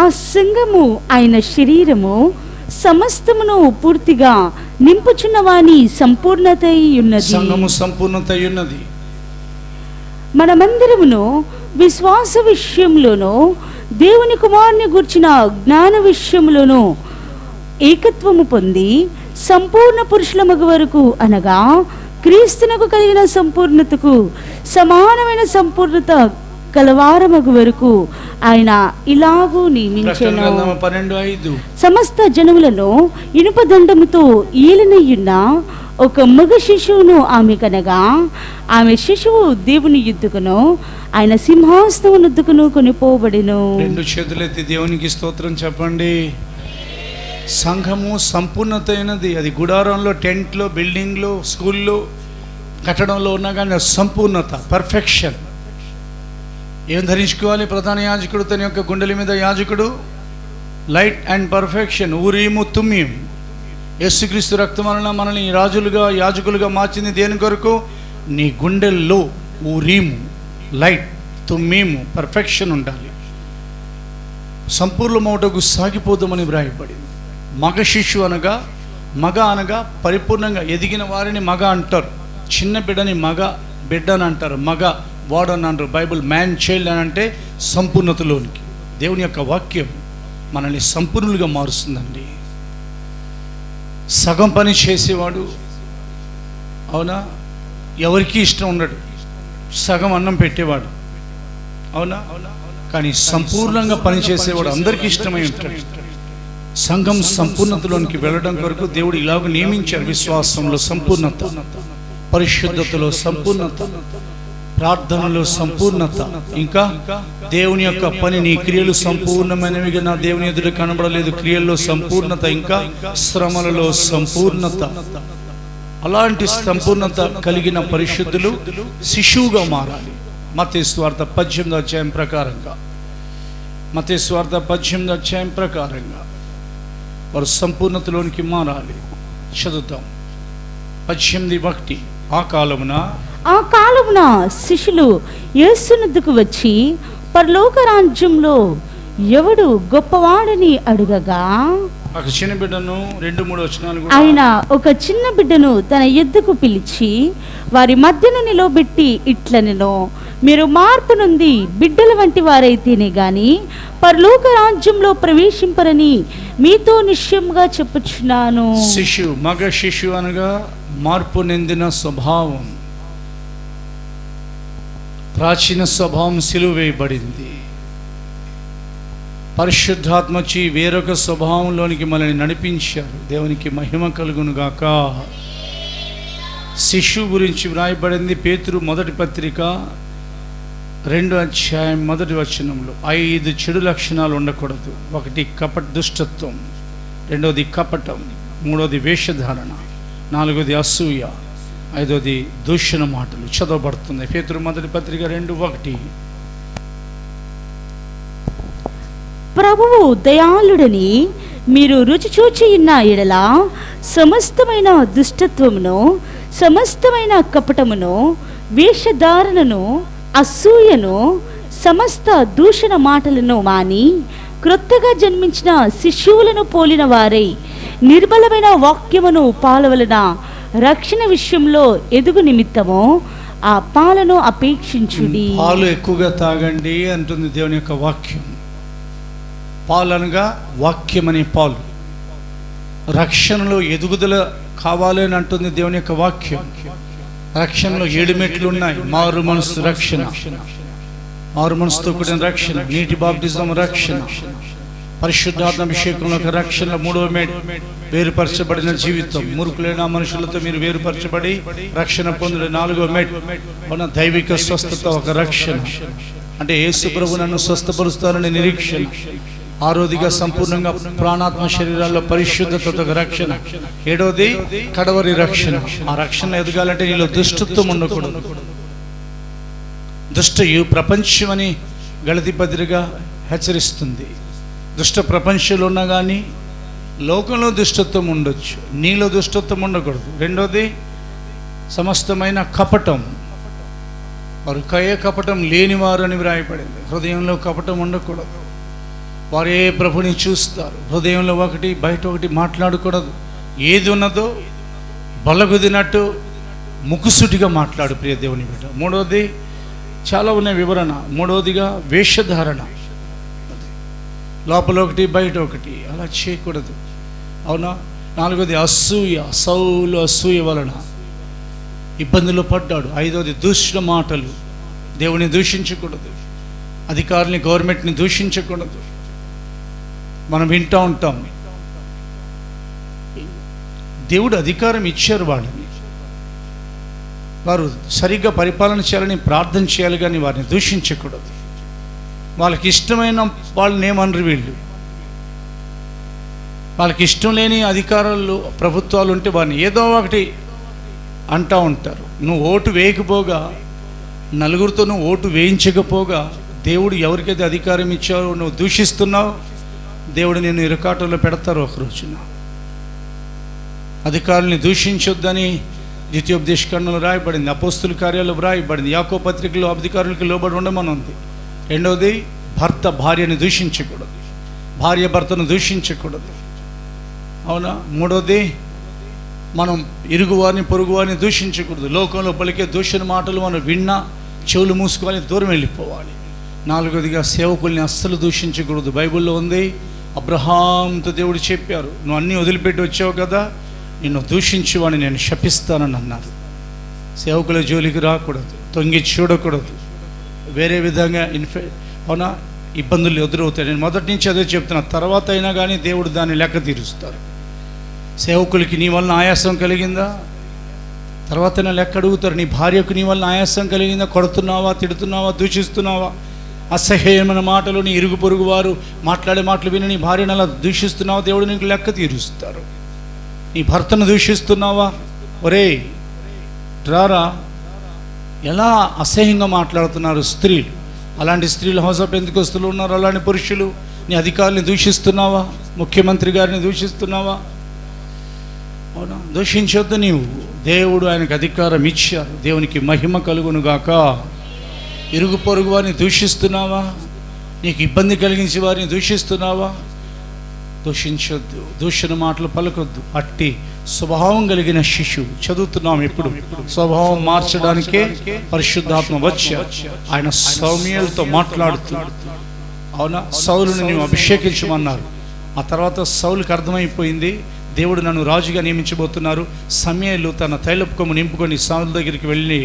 ఆ సంఘము ఆయన శరీరము సమస్తమును పూర్తిగా నింపుచున్నవాని సంపూర్ణత ఉన్నది. సంఘము సంపూర్ణత ఉన్నది. మనమందరమును విశ్వాస విషయంలోనూ దేవుని కుమారుని గూర్చిన జ్ఞాన విషయంలోనూ ఏకత్వము పొంది సంపూర్ణ పురుషుల మగు వరకు, అనగా క్రీస్తునకు కలిగిన సంపూర్ణతకు సమానమైన సంపూర్ణత కలవారమగు వరకు ఆయన ఇలాగూ నియమించెను. సమస్త జనములను ఇనుప దండముతో ఏలినయ్యున్న ఒక మగ శిశువును ఆమె కనగా, ఆమె శిశువు దేవుని యుద్ధకును ఆయన సింహాసనం యుద్ధకును కొనిపోబడెను. 2 చేతులెత్తి దేవునికి స్తోత్రం చెప్పండి. సంఘము సంపూర్ణత అయినది. అది గుడారంలో, టెంట్లో, బిల్డింగ్లో, స్కూల్లో, కట్టడంలో ఉన్నా కానీ సంపూర్ణత, పర్ఫెక్షన్. ఏం ధరించుకోవాలి? ప్రధాన యాజకుడు తన యొక్క గుండెల మీద, యాజకుడు లైట్ అండ్ పర్ఫెక్షన్, ఊరీము తుమ్మీం. యేసుక్రీస్తు రక్తం వలన మనల్ని రాజులుగా, యాజకులుగా మార్చింది దేని కొరకు? నీ గుండెల్లో ఊరీము, లైట్, తుమ్మీము, పర్ఫెక్షన్ ఉండాలి. సంపూర్ణమౌటకు సాగిపోదామని వ్రాయబడింది. మగ శిశు అనగా, మగ అనగా పరిపూర్ణంగా ఎదిగిన వారిని మగ అంటారు. చిన్న బిడ్డని బిడ్డ అని అంటారు. మగ వాడు అని అంటారు. బైబుల్ మ్యాన్ చైల్డ్ అని అంటే సంపూర్ణతలోనికి. దేవుని యొక్క వాక్యం మనల్ని సంపూర్ణులుగా మారుస్తుందండి. సగం పని చేసేవాడు, అవునా, ఎవరికి ఇష్టం ఉండడు. సగం అన్నం పెట్టేవాడు, అవునా. కానీ సంపూర్ణంగా పనిచేసేవాడు అందరికీ ఇష్టమై ఉంటాడు. సంఘం సంపూర్ణతలోనికి వెళ్ళడం కొరకు దేవుడు ఇలాగ నియమించారు. విశ్వాసంలో సంపూర్ణత, పరిశుద్ధతలో సంపూర్ణత, ప్రార్థనలో సంపూర్ణత, ఇంకా దేవుని యొక్క పని, నీ క్రియలు సంపూర్ణమైనవిగా నా దేవుని ఎదుట కనబడలేదు, క్రియల్లో సంపూర్ణత, ఇంకా శ్రమలలో సంపూర్ణత. అలాంటి సంపూర్ణత కలిగిన పరిశుద్ధులు శిశువుగా మారాలి. మత్తయి సువార్త 18వ అధ్యాయం ప్రకారంగా మత్తయి సువార్త 18వ అధ్యాయం ప్రకారంగా వారు సంపూర్ణతలోనికి మారాలి. చదువుతాం. 18:1. ఆ కాలమున శిష్యులు యేసునొద్దకు వచ్చి పరలోక రాజ్యంలో ఎవడు గొప్పవాడని అడుగగా ఒక చిన్న బిడ్డను 2-3 వచనాలు ఆయన ఒక చిన్న బిడ్డను తన ఎద్దుకు పిలిచి వారి మధ్యను నిలబెట్టి ఇట్లనెను, మీరు మార్పు నుండి బిడ్డల వంటి వారైతేనే గాని పరలోక రాజ్యంలో ప్రవేశింపరని మీతో నిశ్చయముగా చెప్పుచున్నాను. మగ శిశువు అనగా మార్పు నిందిన స్వభావం, ప్రాచీన స్వభావం సిలువ వేయబడింది. పరిశుద్ధాత్మ వచ్చి వేరొక స్వభావంలోనికి మనల్ని నడిపించారు. దేవునికి మహిమ కలుగును గాక. శిశువు గురించి వ్రాయబడింది పేతురు మొదటి పత్రిక 2వ అధ్యాయం 1వ వచనంలో 5 చెడు లక్షణాలు ఉండకూడదు. 1 దుష్టత్వం, 2వది కపటం, 3వది వేషధారణ, 4వది అసూయ, 5వది దూషణ మాటలు. చదవబడుతుంది పేతురు మొదటి పత్రిక 2:1. ప్రభువు దయాళుడని మీరు రుచి చూచి ఉన్న ఎడల సమస్తమైన దుష్టత్వమును, సమస్తమైన కపటమును, వేషధారణను, అసూయను, సమస్త దూషణ మాటలను మాని క్రొత్తగా జన్మించిన శిశువులను పోలిన వారై నిర్మలమైన వాక్యమును పాలవలన రక్షణ విషయంలో ఎదుగు నిమిత్తము ఆ పాలను అపేక్షించుడి. పాలు ఎక్కువగా తాగండి అంటుంది దేవుని యొక్క వాక్యం. పాలు అనగా వాక్యం అనే పాలు. రక్షణలో ఎదుగుదల కావాలి అని అంటుంది దేవుని యొక్క వాక్యం. రక్షణలో 7 మెట్లు ఉన్నాయి. మారు మనసు రక్షణ, మారు మనసుతో కూడిన రక్షణ, నీటి బాప్టిజం రక్షణ, పరిశుద్ధాత్మ అభిషేకంలో రక్షణ 3వ మెట్టు వేరుపరచబడిన జీవితం, మురుకులైన మనుషులతో మీరు వేరుపరచబడి రక్షణ పొందిన 4వ మెట్టు మన దైవిక స్వస్థత, ఒక రక్షణ అంటే యేసు ప్రభు నన్ను స్వస్థపరుస్తారని నిరీక్షణ. 6వదిగా సంపూర్ణంగా ప్రాణాత్మ శరీరాల్లో పరిశుద్ధత, ఒక రక్షణ. 7వది కడవరి రక్షణ. ఆ రక్షణ ఎదగాలంటే నీలో దుష్టత్వం ఉండకూడదు. దుష్టయు ప్రపంచం అని గలతీ పత్రిక హెచ్చరిస్తుంది. దుష్ట ప్రపంచంలో ఉన్నా కానీ లోకంలో దుష్టత్వం ఉండొచ్చు, నీలో దుష్టత్వం ఉండకూడదు. 2వది సమస్తమైన కపటం. వారు కపటం లేనివారు అని వ్రాయబడింది. హృదయంలో కపటం ఉండకూడదు. వారే ప్రభుని చూస్తారు. హృదయంలో ఒకటి, బయట ఒకటి మాట్లాడకూడదు. ఏది ఉన్నదో బలగుదినట్టు ముక్కుసూటిగా మాట్లాడు ప్రియ దేవుని బిడ్డ. 3వది చాలా ఉన్న వివరణ. 3వదిగా వేషధారణ, లోపల ఒకటి బయట ఒకటి, అలా చేయకూడదు. అవునా? 4వది అసూయ. సౌలు అసూయ వలన ఇబ్బందులు పడ్డాడు. 5వది దూషణ మాటలు. దేవుని దూషించకూడదు, అధికారుల్ని, గవర్నమెంట్ని దూషించకూడదు. మనం వింటూ ఉంటాం, దేవుడు అధికారం ఇచ్చారు వాళ్ళని, వారు సరిగ్గా పరిపాలన చేయాలని ప్రార్థన చేయాలి, కానీ వారిని దూషించకూడదు. వాళ్ళకి ఇష్టమైన వాళ్ళని ఏమనరు వీళ్ళు. వాళ్ళకి ఇష్టం లేని అధికారాలు, ప్రభుత్వాలు ఉంటే వారిని ఏదో ఒకటి అంటూ ఉంటారు. నువ్వు ఓటు వేయకపోగా, నలుగురితో నువ్వు ఓటు వేయించకపోగా, దేవుడు ఎవరికైతే అధికారం ఇచ్చారో నువ్వు దూషిస్తున్నావు, దేవుడు నేను ఇరకాటంలో పెడతారు ఒక రోజున. అధికారుల్ని దూషించొద్దని ద్వితీయోపదేశకాండంలో రాయబడింది, అపోస్తుల కార్యాల్లో వ్రాయబడింది, యాకోబు పత్రికలో అధికారులకు లోబడి ఉండమని ఉంది. 2వది భర్త భార్యని దూషించకూడదు, భార్య భర్తను దూషించకూడదు. అవునా? 3వది మనం ఇరుగువారిని, పొరుగువారిని దూషించకూడదు. లోకంలో పలికే దూషణ మాటలు మనం విన్నా చెవులు మూసుకోవాలి, దూరం వెళ్ళిపోవాలి. 4వదిగా సేవకుల్ని అస్సలు దూషించకూడదు. బైబిల్లో ఉంది, అబ్రహాంతో దేవుడు చెప్పారు, నువ్వు అన్నీ వదిలిపెట్టి వచ్చావు కదా, నిన్ను దూషించువాని నేను శపిస్తానని అన్నారు. సేవకుల జోలికి రాకూడదు, తొంగి చూడకూడదు, వేరే విధంగా అవునా ఇబ్బందులు ఎదురవుతాయి. నేను మొదటి నుంచి అదే చెప్తున్నా, తర్వాత అయినా కానీ దేవుడు దాన్ని లెక్క తీరుస్తారు. సేవకులకి నీ వలన ఆయాసం కలిగిందా, తర్వాతైనా లెక్క అడుగుతారు. నీ భార్యకు నీ వలన ఆయాసం కలిగిందా, కొడుతున్నావా, తిడుతున్నావా, దూషిస్తున్నావా, అసహ్యమైన మాటలు నీ ఇరుగు పొరుగు వారు మాట్లాడే మాటలు విని నీ భార్యను అలా దూషిస్తున్నావా, దేవుడు నీకు లెక్క తీరుస్తారు. నీ భర్తను దూషిస్తున్నావా, ఒరే రారా, ఎలా అసహ్యంగా మాట్లాడుతున్నారు స్త్రీలు. అలాంటి స్త్రీలు హౌస్ ఆఫ్ పెంతెకోస్తులు ఉన్నారు, అలాంటి పురుషులు. నీ అధికారులను దూషిస్తున్నావా? ముఖ్యమంత్రి గారిని దూషిస్తున్నావా? అవునా? దూషించొద్దు నీవు. దేవుడు ఆయనకు అధికారం ఇచ్చారు. దేవునికి మహిమ కలుగునుగాక. ఇరుగు పొరుగు వారిని దూషిస్తున్నావా? నీకు ఇబ్బంది కలిగించే వారిని దూషిస్తున్నావా? దూషించొద్దు, దూషణ మాటలు పలకొద్దు. అట్టి స్వభావం కలిగిన శిశువు చదువుతున్నాం. ఇప్పుడు స్వభావం మార్చడానికే పరిశుద్ధాత్మ వచ్చారు. ఆయన సమూయేలుతో మాట్లాడుతున్నాడు. అవునా? సౌలుని నీవు అభిషేకించమన్నారు. ఆ తర్వాత సౌలుకి అర్థమైపోయింది, దేవుడు నన్ను రాజుగా నియమించబోతున్నారు. సమూయేలు తన తైలపు కొమ్ము నింపుకొని సౌలు దగ్గరికి వెళ్ళి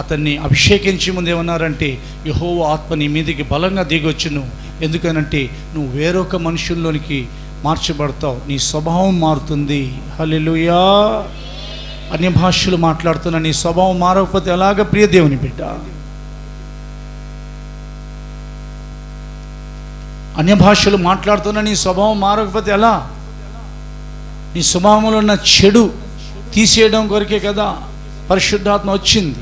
అతన్ని అభిషేకించి ముందు ఏమన్నారంటే, యెహోవా ఆత్మ నీ మీదికి బలంగా దిగొచ్చును. ఎందుకనంటే నువ్వు వేరొక మనుషుల్లోనికి మార్చబడతావు, నీ స్వభావం మారుతుంది. హల్లెలూయా. అన్య భాషలు మాట్లాడుతున్న నీ స్వభావం మారకపోతే ఎలాగ ప్రియ దేవుని బిడ్డ? అన్య భాషలు మాట్లాడుతున్న నీ స్వభావం మారకపోతే ఎలా? నీ స్వభావంలో ఉన్న చెడు తీసేయడం కొరకే కదా పరిశుద్ధాత్మ వచ్చింది.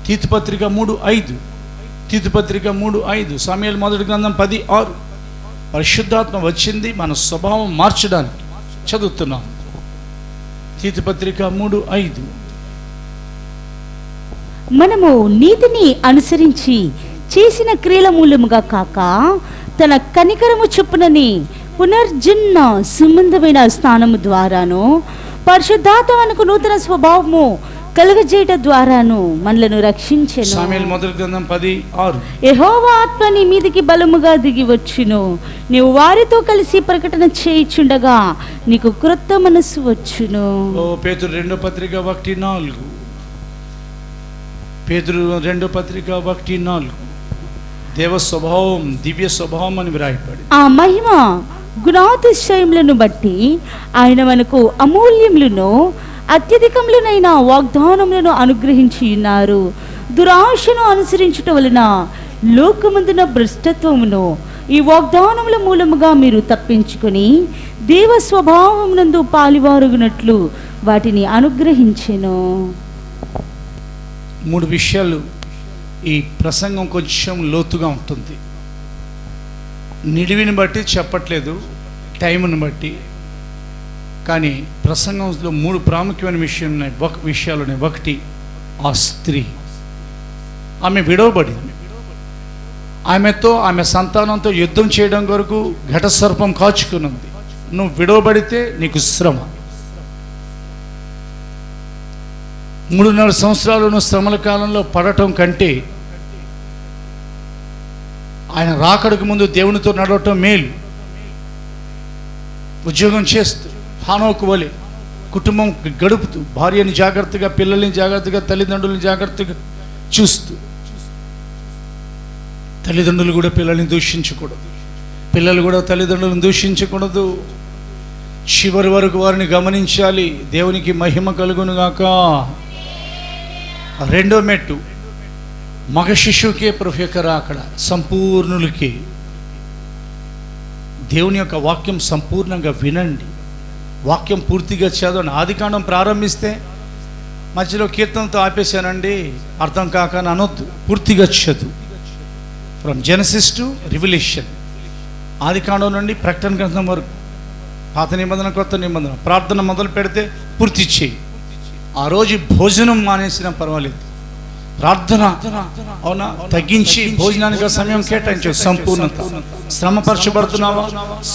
తీతుపత్రిక 3:5, తీతుపత్రిక 3:5, సమూయేలు మొదటి గ్రంథం 10:6. పరిశుద్ధాత్మ వచ్చింది మన స్వభావం మార్చడానికి. చదువుతున్నాం తీతుపత్రిక 3:5. మనము నీతిని అనుసరించి చేసిన క్రియల మూలముగా కాక తన కనికరము చొప్పునని పునర్జన్మ సంబంధమైన స్థానము ద్వారాను పరిశుద్ధాత్మకు నూతన స్వభావము కలుగజేయట ద్వారాను మనలను రక్షించెను. సమూయేలు మొదటి గ్రంథం 10:6. యెహోవా ఆత్మ నీ మీదికి బలముగా దిగి వచ్చును. నీవు వారితో కలిసి ప్రకటన చేయుచుండగా నీకు క్రొత్త మనస్సు వచ్చును. పేతురు 2వ పత్రిక 1:4. పేతురు 2వ పత్రిక 1:4. దేవ స్వభావం, దివ్య స్వభావం అని వ్రాయబడి, ఆ మహిమ గుణాతిశయములను బట్టి ఆయన మనకు అమూల్యములను అత్యధికములనైన వాగ్దానములను అనుగ్రహించి ఉన్నారు. దురాశను అనుసరించుట వలన లోకమందున భ్రష్టత్వమును ఈ వాగ్దానముల మూలముగా మీరు తప్పించుకొని దేవ స్వభావమునందు పాలివారుగునట్లు వాటిని అనుగ్రహించెను. 3 విషయాలు. ఈ ప్రసంగం కొంచెం లోతుగా ఉంటుంది. నిడివిని బట్టి చెప్పట్లేదు, టైంను బట్టి. కానీ ప్రసంగంలో 3 ప్రాముఖ్యమైన విషయాలు ఉన్నాయి. ఒకటి, ఆ స్త్రీ, ఆమె విడవబడింది. ఆమెతో, ఆమె సంతానంతో యుద్ధం చేయడం కొరకు ఘట సర్పం కాచుకున్నది. నువ్వు విడవబడితే నీకు శ్రమ. 3.5 సంవత్సరాలు నువ్వు శ్రమల కాలంలో పడటం కంటే ఆయన రాకడకు ముందు దేవునితో నడవటం మేలు. ఉద్యోగం చేస్తూ హానోకు వలె కుటుంబం గడుపుతూ, భార్యని జాగ్రత్తగా, పిల్లల్ని జాగ్రత్తగా, తల్లిదండ్రులను జాగ్రత్తగా చూస్తూ. తల్లిదండ్రులు కూడా పిల్లల్ని దూషించకూడదు, పిల్లలు కూడా తల్లిదండ్రులను దూషించకూడదు. చివరి వరకు వారిని గమనించాలి. దేవునికి మహిమ కలుగునుగాక. 2వ మెట్టు, మగ శిశువుకే ప్రభు యొక్క రాకడ, సంపూర్ణులకి. దేవుని యొక్క వాక్యం సంపూర్ణంగా వినండి, వాక్యం పూర్తిగా చదవండి. ఆదికాండం ప్రారంభిస్తే మధ్యలో కీర్తనతో ఆపేశానండి, అర్థం కాక అనొద్దు. పూర్తిగా చదువు. ఫ్రమ్ జెనసిస్ టు రివల్యూషన్, ఆదికాండం నుండి ప్రకటన గ్రంథం వరకు, పాత నిబంధన కొత్త నిబంధన. ప్రార్థన మొదలు పెడితే పూర్తి చేయి. ఆ రోజు భోజనం మానేసినా పర్వాలేదు, ప్రార్థన అవునా తగ్గించి భోజనానికి సమయం కేటాయించు. సంపూర్ణత. శ్రమపరచబడుతున్నావా?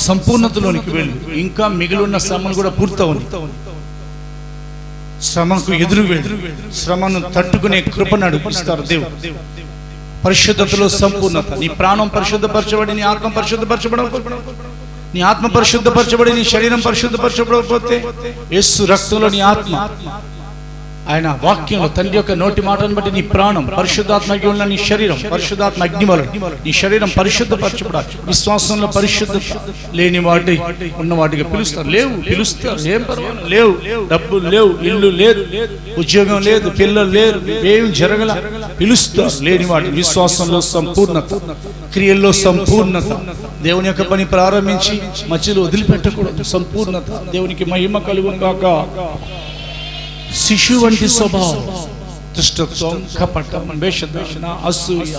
సంపూర్ణతలోనికి వెళ్ళు. ఇంకా మిగిలిన శ్రమను కూడా పూర్తవుని. శ్రమకు ఎదురు వెళ్ళు. శ్రమను తట్టుకునే కృపను నడిపిస్తారు దేవుడు. పరిశుద్ధతలో సంపూర్ణత. నీ ప్రాణం పరిశుద్ధపరచబడి, నీ ఆత్మ పరిశుద్ధపరచబడకపోతే, నీ ఆత్మ పరిశుద్ధపరచబడి నీ శరీరం పరిశుద్ధపరచబడకపోతే, యేసు రక్తంలో నీ ఆత్మ, ఆయన వాక్యంలో తండ్రి యొక్క నోటి మాటను బట్టి నీ ప్రాణం, పరిశుద్ధాత్మ ఉన్న నీ శరీరం పరిశుద్ధాత్మ అగ్ని వలన నీ శరీరం పరిశుద్ధపరచబడాలి. విశ్వాసంలో పరిశుద్ధత లేని వాటి ఉన్న వాటిగా పిలుస్తారు. లేవు, పిలుస్తారు. ఏం పర్వాలేదు, లేవు, డబ్బులు లేవు, ఇల్లు లేదు, ఉద్యోగం లేదు, పిల్లలు లేరు, ఏం జరగల, పిలుస్తారు. లేని వాటి విశ్వాసంలో సంపూర్ణత, క్రియల్లో సంపూర్ణత. దేవుని యొక్క పని ప్రారంభించి మధ్యలో వదిలిపెట్టకూడదు. సంపూర్ణత. దేవునికి మహిమ కలుగును గాక. శిశువు వంటి స్వభావం, దుష్టత్వం, కపటం, వేషధారణ, అసూయ,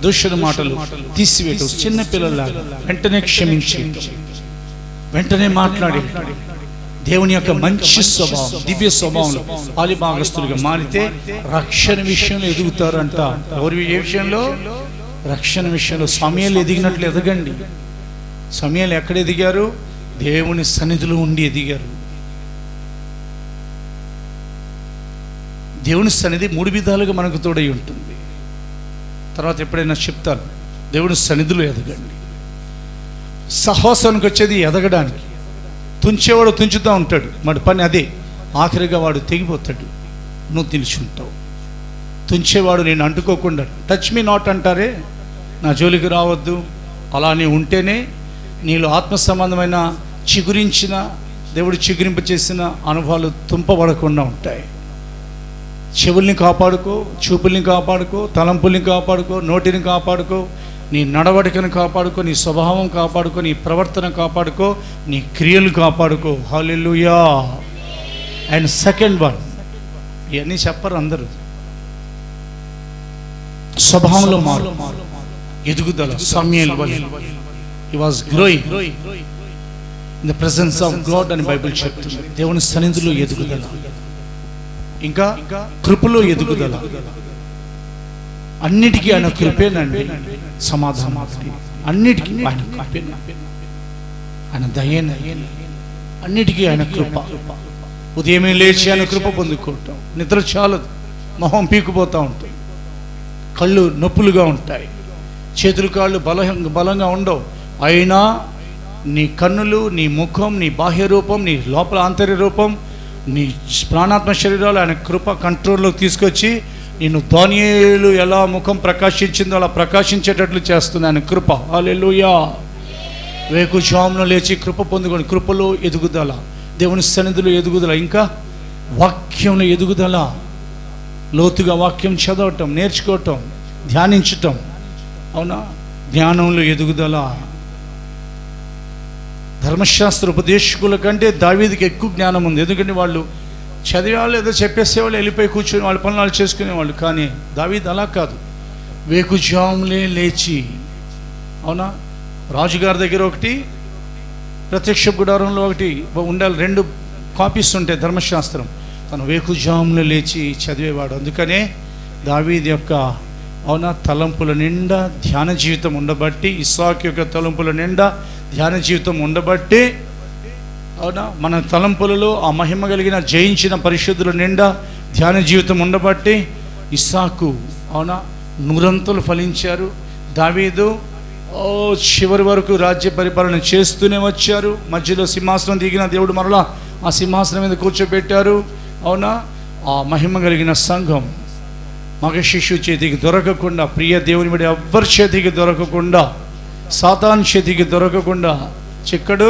దూషణ మాటలు తీసివేయటం, చిన్న పిల్లలాగా వెంటనే క్షమించి వెంటనే మాట్లాడే దేవుని యొక్క మంచి స్వభావం, దివ్య స్వభావంలో పాలిభాగస్తులుగా మారితే రక్షణ విషయంలో ఎదుగుతారంట. ఎవరి ఏ విషయంలో? రక్షణ విషయంలో. సమయాలు ఎదిగినట్లు ఎదగండి. సమయాలు ఎక్కడ ఎదిగారు? దేవుని సన్నిధిలో ఉండి ఎదిగారు. దేవుని సన్నిధి 3 విధాలుగా మనకు తోడై ఉంటుంది. తర్వాత ఎప్పుడైనా చెప్తాను, దేవుని సన్నిధిలో ఎదగండి. సహవాసానికి వచ్చేది ఎదగడానికి. తుంచేవాడు తుంచుతూ ఉంటాడు, వాడి పని అదే. ఆఖరిగా వాడు తెగిపోతాడు, నువ్వు నిలుచుంటావు. తుంచేవాడు నేను అంటుకోకుండా టచ్ మీ నాట్ అంటారే, నా జోలికి రావద్దు, అలానే ఉంటేనే నీలో ఆత్మ సంబంధమైన చిగురించిన, దేవుడు చిగురింప చేసిన అనుభవాలు తుంపబడకుండా ఉంటాయి. చెవుల్ని కాపాడుకో, చూపుల్ని కాపాడుకో, తలంపుల్ని కాపాడుకో, నోటిని కాపాడుకో, నీ నడవడికను కాపాడుకో, నీ స్వభావం కాపాడుకో, నీ ప్రవర్తన కాపాడుకో, నీ క్రియలు కాపాడుకో. హల్లెలూయా. అండ్ సెకండ్ వన్, ఇవన్నీ చెప్పరు అందరూ. స్వభావంలో మారు, ఎదుగుదల. సమూయేలు he was growing in the presence of God అని బైబిల్ చెప్తుంది. దేవుని సన్నిధిలో ఎదుగుదల, ఇంకా కృపలో ఎదుగుదల. అన్నిటికీ ఆయన కృపేనండి సమాధానం. అన్నిటికీ ఆయన కృపేన, ఆయన దయేన, అన్నిటికీ ఆయన కృప. ఉదయమే లేచి ఆయన కృప పొందుకోవటం. నిద్ర చాలదు, మొహం పీకుపోతూ ఉంటుంది, కళ్ళు నొప్పులుగా ఉంటాయి, చేతులు కాళ్ళు బలంగా ఉండవు. అయినా నీ కన్నులు, నీ ముఖం, నీ బాహ్య రూపం, నీ లోపల ఆంతర్య రూపం, నీ ప్రాణాత్మ శరీరాలు ఆయన కృప కంట్రోల్లోకి తీసుకొచ్చి నిన్ను దానియేలు ఎలా ముఖం ప్రకాశించిందో అలా ప్రకాశించేటట్లు చేస్తుంది ఆయన కృప. హల్లెలూయా. వేకుజామున లేచి కృప పొందుకొని కృపలో ఎదుగుదల, దేవుని సన్నిధిలో ఎదుగుదల, ఇంకా వాక్యంలో ఎదుగుదల. లోతుగా వాక్యం చదవటం, నేర్చుకోవటం, ధ్యానించటం. అవునా? జ్ఞానంలో ఎదుగుదల. ధర్మశాస్త్ర ఉపదేశకుల కంటే దావీదుకి ఎక్కువ జ్ఞానం ఉంది. ఎందుకంటే వాళ్ళు చదివేవాళ్ళు ఏదో చెప్పేసేవాళ్ళు, వెళ్ళిపోయి కూర్చొని వాళ్ళ పనులు వాళ్ళు చేసుకునేవాళ్ళు. కానీ దావీదు అలా కాదు, వేకుజాములే లేచి. అవునా? రాజుగారి దగ్గర ఒకటి, ప్రత్యక్ష గుడారంలో ఒకటి ఉండాలి, 2 కాపీస్ ఉంటాయి ధర్మశాస్త్రం. తను వేకుజాములో లేచి చదివేవాడు. అందుకనే దావీదు యొక్క తలంపుల నిండా ధ్యాన జీవితం ఉండబట్టి, ఇస్సాకు యొక్క తలంపుల నిండా ధ్యాన జీవితం ఉండబట్టి, మన తలంపులలో ఆ మహిమ కలిగిన జయించిన పరిశుద్ధుల నిండా ధ్యాన జీవితం ఉండబట్టి ఇస్సాకు 100 ఫలించారు. దావీదు చివరి వరకు రాజ్య పరిపాలన చేస్తూనే వచ్చారు. మధ్యలో సింహాసనం దిగిన దేవుడు మరలా ఆ సింహాసనం మీద కూర్చోబెట్టారు. అవునా? ఆ మహిమ కలిగిన సంఘం మగ శిశువు చేతికి దొరకకుండా, ప్రియ దేవుని బడి ఎవ్వరి చేతికి దొరకకుండా, సాతాను చేతికి దొరకకుండా, చిక్కడు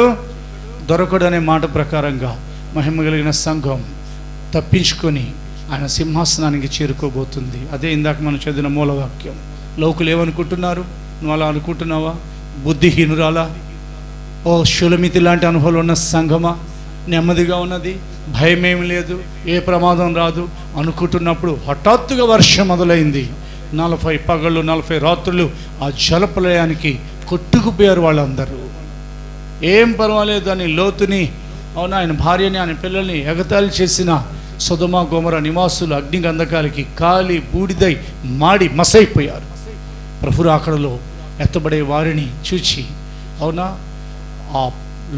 దొరకడు అనే మాట ప్రకారంగా మహిమ కలిగిన సంఘం తప్పించుకొని ఆయన సింహాసనానికి చేరుకోబోతుంది. అదే ఇందాక మనం చదివిన మూలవాక్యం. లోకులు ఏమనుకుంటున్నారు? నువ్వు అలా అనుకుంటున్నావా? బుద్ధిహీనురాలా, ఓ షులమితి లాంటి అనుభవాలు ఉన్న సంఘమా, నెమ్మదిగా ఉన్నది, భయమేమి లేదు, ఏ ప్రమాదం రాదు అనుకుంటున్నప్పుడు హఠాత్తుగా వర్షం మొదలైంది. 40 పగళ్ళు 40 రాత్రులు ఆ జలప్రలయానికి కొట్టుకుపోయారు వాళ్ళందరూ. ఏం పర్వాలేదు అని లోతుని, ఆయన భార్యని, ఆయన పిల్లల్ని ఎగతాళి చేసిన సొదొమ గొమొర్రా నివాసులు అగ్ని గంధకాలకి కాలి బూడిదై మాడి మసైపోయారు. ప్రభు రాకడలో ఎత్తబడే వారిని చూచి ఆ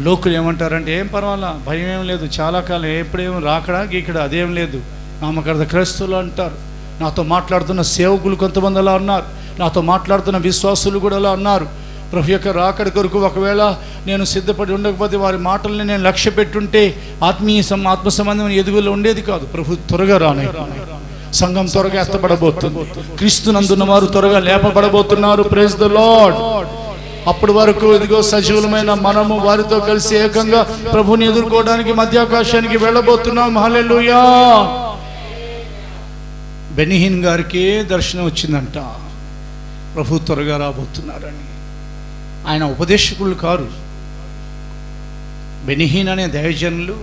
లోకులు ఏమంటారంటే, ఏం పర్వాలా, భయం ఏం లేదు, చాలా కాలం ఎప్పుడేమో రాకడా గీకడా అదేం లేదు. నామకార్థ క్రైస్తవులు అంటారు. నాతో మాట్లాడుతున్న సేవకులు కొంతమంది అలా అన్నారు, నాతో మాట్లాడుతున్న విశ్వాసులు కూడా అలా అన్నారు. ప్రభు యొక్క రాకడ కొరకు ఒకవేళ నేను సిద్ధపడి ఉండకపోతే, వారి మాటల్ని నేను లక్ష్య పెట్టుంటే ఆత్మ సంబంధమైన ఎదుగులో ఉండేది కాదు. ప్రభు త్వరగా రానే, సంఘం త్వరగా ఎత్తబడబోతుంది, క్రీస్తునందున్న వారు త్వరగా లేపబడబోతున్నారు. Praise the lord. అప్పటి వరకు ఇదిగో సజీవులమైన మనము వారితో కలిసి ఏకంగా ప్రభుని ఎదుర్కోవడానికి మధ్యాకాశానికి వెళ్ళబోతున్నాం. హల్లెలూయా. బెనిహీన్ గారికి దర్శనం వచ్చిందంట, ప్రభు త్వరగా రాబోతున్నారని. ఆయన ఉపదేశకులు కారు. బెనిహీన్ అనే దైవజనులు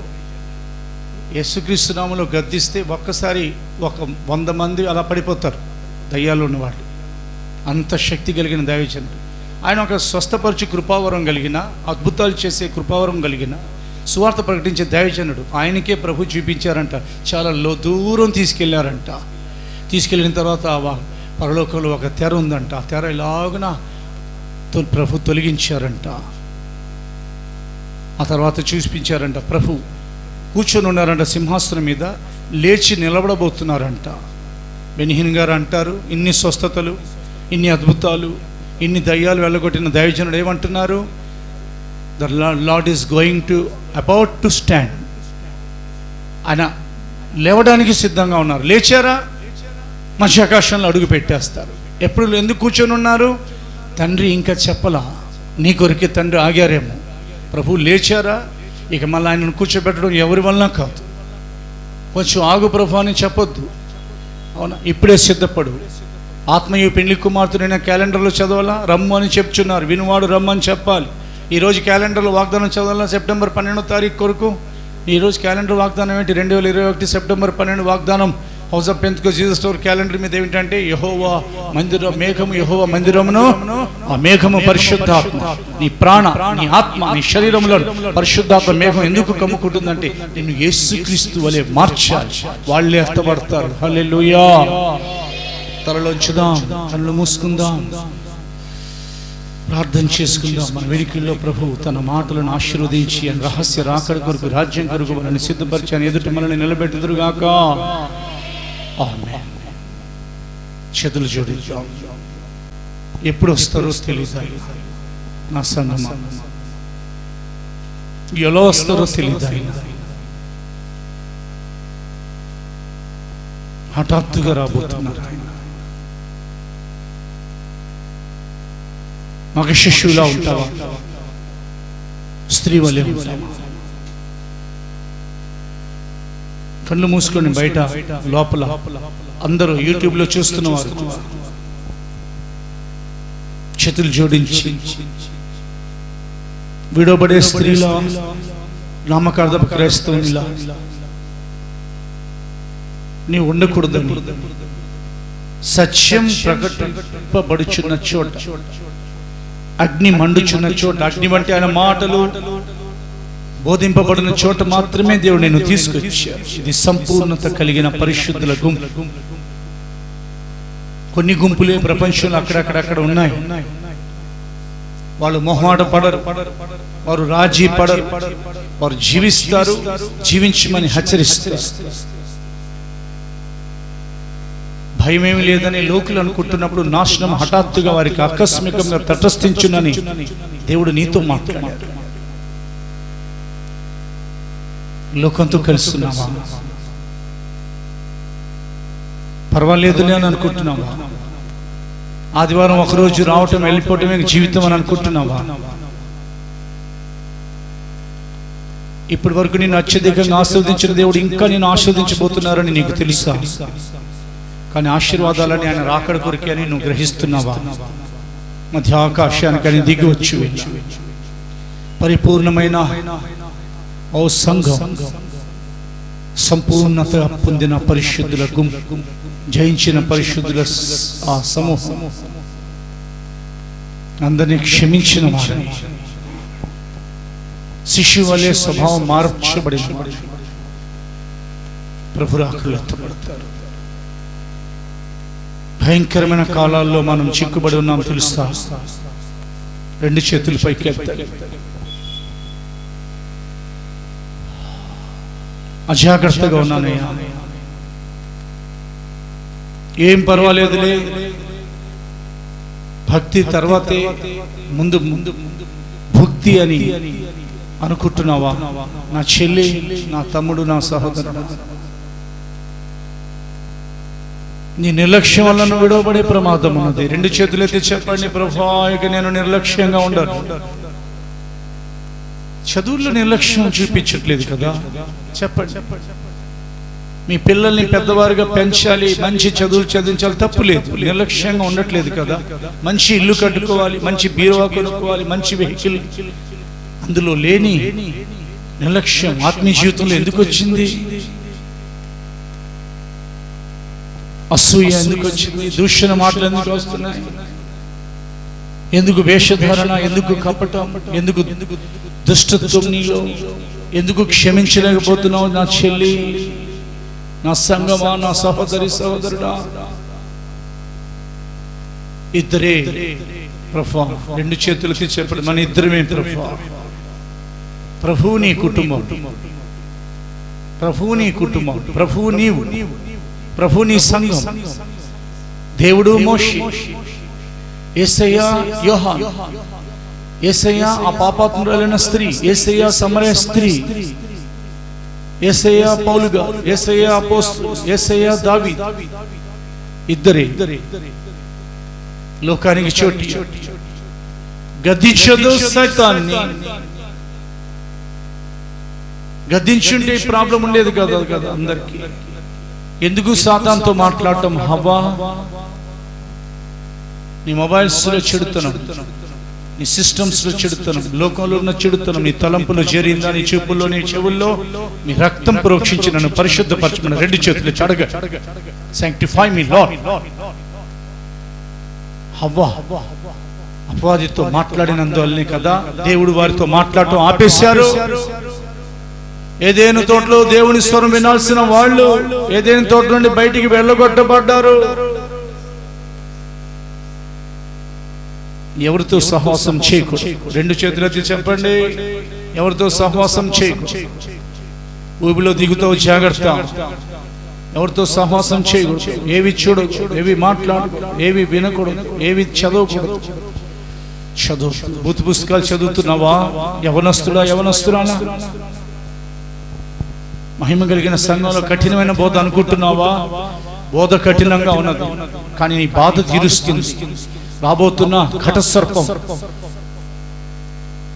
యేసుక్రీస్తు నామములో గద్దిస్తే ఒక్కసారి ఒక 100 మంది అలా పడిపోతారు, దయ్యాలు ఉన్నవాళ్ళు. అంత శక్తి కలిగిన దైవజనుడు ఆయన. ఒక స్వస్థపరచు కృపావరం కలిగిన, అద్భుతాలు చేసే కృపావరం కలిగిన, సువార్త ప్రకటించే దైవజనుడు. ఆయనకే ప్రభు చూపించారంట, చాలా దూరం తీసుకెళ్లారంట. తీసుకెళ్ళిన తర్వాత పరలోకంలో ఒక తెర ఉందంట. ఆ తెర ఇలాగున ప్రభు తొలగించారంట. ఆ తర్వాత చూపించారంట, ప్రభు కూర్చొని ఉన్నారంట సింహాసనం మీద, లేచి నిలబడబోతున్నారంట. బెనిహిన్ గారు అంటారు, ఇన్ని స్వస్థతలు, ఇన్ని అద్భుతాలు, ఇన్ని దయ్యాలు వెళ్ళగొట్టిన దైవజనుడు ఏమంటున్నారు? The lord is going to about to stand. ఆయన లేవడానికి సిద్ధంగా ఉన్నారు. లేచారా, మధ్య ఆకాశంలో అడుగు పెట్టేస్తారు. ఎప్పుడు ఎందుకు కూర్చొని ఉన్నారు? తండ్రి ఇంకా చెప్పలా, నీ కొరికే తండ్రి ఆగారేమో. ప్రభు లేచారా, ఇక మళ్ళీ ఆయనను కూర్చోబెట్టడం ఎవరి వలన కాదు. కొంచెం ఆగు ప్రభు అని చెప్పొద్దు, అవునా? ఇప్పుడే సిద్ధపడు. ఆత్మీయ పెళ్లి కుమార్తెనైనా క్యాలెండర్లో చదవాలా? రమ్ము అని చెప్తున్నారు, వినువాడు రమ్మని చెప్పాలి. ఈరోజు క్యాలెండర్లో వాగ్దానం చదవాలా? సెప్టెంబర్ 12వ తారీఖు కొరకు. ఈరోజు క్యాలెండర్ వాగ్దానం ఏంటి? 2021 సెప్టెంబర్ 12 వాగ్దానం house of Pentecost Jesus store calendar మీద ఏమిటంటే, యెహోవా మందిర మేఘము, యెహోవా మందిరమును, ఆ మేఘము పరిశుద్ధాత్మ. నీ ప్రాణ, నీ ఆత్మ, నీ శరీరంలో పరిశుద్ధాత్మ మేఘం ఎందుకు కమ్ముకుంటుందంటే నిన్ను యేసుక్రీస్తు వలె మార్చాలి. వాళ్ళే ఎత్తబడతారు. హల్లెలూయా. తలలోంచుదాం, కళ్ళు మూసుకుందాం, ప్రార్థన చేసుకుందాం. మన వెనుకల్లో ప్రభు తన మాటలను ఆశీర్వదించి ఆయన రహస్య రాకడ కొరకు, రాజ్యం కొరకు మనల్ని సిద్ధపరిచి ఆయన ఎదుట మనల్ని నిలబెట్టుదురుగాక. ఆమేన్. చేతులు జోడించాం. ఎప్పుడు వస్తారో తెలియదు నా సంగమా, ఎలా వస్తారో తెలియదు. హఠాత్తుగా రాబోతున్నారు ఆయన. మగ శిష్యులా ఉంటావా? స్త్రీ వలె ఉంటావా? కళ్ళు మూసుకొని బయట లోపల అందరూ యూట్యూబ్లో చూస్తున్నవారు చేతులు జోడించి, విడవబడే స్త్రీలా, నామకార్థపు క్రైస్తవునిలా నీ ఉండకూడదని, సత్యం ప్రకటింపబడుచున్న చోట, అగ్ని మండుచున్న చోట, అగ్ని వంటి ఆయన మాటలు బోధింపబడిన చోట మాత్రమే దేవుడు నేను తీసుకొచ్చాడు. ఇది సంపూర్ణత కలిగిన పరిశుద్ధుల గుంపు. కొన్ని గుంపులే ప్రపంచంలో అక్కడక్కడ ఉన్నాయి. వాళ్ళు మొహమాట పడరు, వారు రాజీ పడరు, వారు జీవిస్తారు, జీవించమని హెచ్చరిస్తారు. భయమేమి లేదని లోకులు అనుకుంటున్నప్పుడు నాశనం హఠాత్తుగా వారికి ఆకస్మికంగా తటస్థించునని దేవుడు నీతో మాట్లాడాడు. లోకంతో కలుస్తున్నావా? పర్వాలేదులే అని అనుకుంటున్నావా? ఆదివారం ఒకరోజు రావటం వెళ్ళిపోవటమే జీవితం అని అనుకుంటున్నావా? ఇప్పటి వరకు నేను అత్యధికంగా ఆస్వాదించిన దేవుడు ఇంకా నేను ఆస్వాదించబోతున్నారని నీకు తెలుసా? కానీ ఆశీర్వాదాలని ఆయన రాకడ కొరికే అని నువ్వు గ్రహిస్తున్నావా? మధ్య ఆకాశానికి అని దిగి వచ్చి పరిపూర్ణమైన ఓ సంఘం, సంపూర్ణత పొందిన పరిశుద్ధుల గుంపు, జయించిన పరిశుద్ధుల ఆ సమూహం, అందరినీ క్షమించిన వారిని, శిశువు వలె స్వభావం మార్చబడిన ప్రభు రాకడలో ఎత్తబడతారు. భయంకరమైన కాలాల్లో మనం చిక్కుబడి ఉన్నాం తెలుస్తా? రెండు చేతులు పైకి ఎత్తాలి. అజాగ్రత్తగా ఉన్నానయ్యా, ఏం పర్వాలేదులే, భక్తి తర్వాతే ముందు భక్తి అని అనుకుంటున్నావా? నా చెల్లి, నా తమ్ముడు, నా సహోదరుడు, నీ నిర్లక్ష్యం వల్ల నువ్వు విడవబడే ప్రమాదం ఉన్నది. రెండు చేతులైతే చెప్పండి, ప్రభువా ఇక నేను నిర్లక్ష్యంగా ఉండను. చదువుల్లో నిర్లక్ష్యం చూపించట్లేదు కదా, చెప్పండి. మీ పిల్లల్ని పెద్దవారుగా పెంచాలి, మంచి చదువులు చదివించాలి, తప్పు లేదు. నిర్లక్ష్యంగా ఉండట్లేదు కదా. మంచి ఇల్లు కట్టుకోవాలి, మంచి బీరువా కొనుక్కోవాలి, మంచి వెహికల్. అందులో లేని నిర్లక్ష్యం ఆత్మీయ జీవితంలో ఎందుకు వచ్చింది? అసూయ ఎందుకు వచ్చింది? దూషణ మాటలు ఎందుకు వస్తున్నాయి? ఎందుకు వేషధారణ? ఎందుకు కపటం? ఎందుకు దుష్టత్వం నీలో? ఎందుకు క్షమించలేకపోతున్నావు నా చెల్లి, నా సంగమా, నా సహోదరి సహోదరుడా? ఇద్దరే ప్రభువా, రెండు చేతులకి చెప్పండి, మన ఇద్దరమే ప్రభువా. ప్రభువు నీ కుటుంబం, ప్రభువు నీ కుటుంబం, ప్రభువు నీవు, ప్రభు నీ సంఘం. దేవుడు మోషే, యేసయ్య యోహాన్, యేసయ్య ఆ పాపాత్మురాలైన స్త్రీ, యేసయ్య సమరయ స్త్రీ, యేసయ్య పౌలుగా, యేసయ్య అపోస్తలుడు, యేసయ్య దావీదు. ఇద్దరే లోకానికి చోటి. గద్దించదు సైతాన్ని. గద్దించుంటే ఈ ప్రాబ్లం ఉండేది కదా అందరికి. ఎందుకు సాతాన్తో మాట్లాడటం? హవ్వా, నీ మొబైల్స్లో చెడుతనం, నీ సిస్టమ్స్లో చెడుతనం, లోకంలో ఉన్న చెడుతనం నీ తలంపులో చేరిందా? నీ చూపుల్లో, నీ చెవుల్లో నీ రక్తం ప్రోక్షించి నన్ను పరిశుద్ధపరచుకున్న రెండు చేతులు అడగ. సాంక్టిఫై మీ లార్డ్. హవ్వా అపవాదితో మాట్లాడినందువల్లనే కదా దేవుడు వారితో మాట్లాడటం ఆపేశారు. ఏదైనా తోటలో దేవుని స్వరం వినాల్సిన వాళ్ళు ఏదైనా తోట నుండి బయటికి వెళ్ళగొట్టబడ్డారు. ఎవరితో సహవాసం చేయకూడదు. రెండు చేతులెత్తి చెప్పండి, ఎవరితో సహవాసం చేయకూడదు. ఊబిలో దిగుతావు, జాగ్రత్త. ఎవరితో సహవాసం చేయకూడదు. ఏవి చూడకూడదు, ఏవి మాట్లాడకూడదు, ఏవి వినకూడదు, ఏవి చదవకూడదు. చదువు బూతు పుస్తకాలు చదువుతున్నావా? యవనస్తుడా, యవనస్తురానా? మహిమ కలిగిన సంఘంలో కఠినమైన బోధ అనుకుంటున్నావా? బోధ కఠినంగా ఉన్నది, కానీ నీ బాధ తీరుస్తుంది. రాబోతున్న ఘట సర్పం,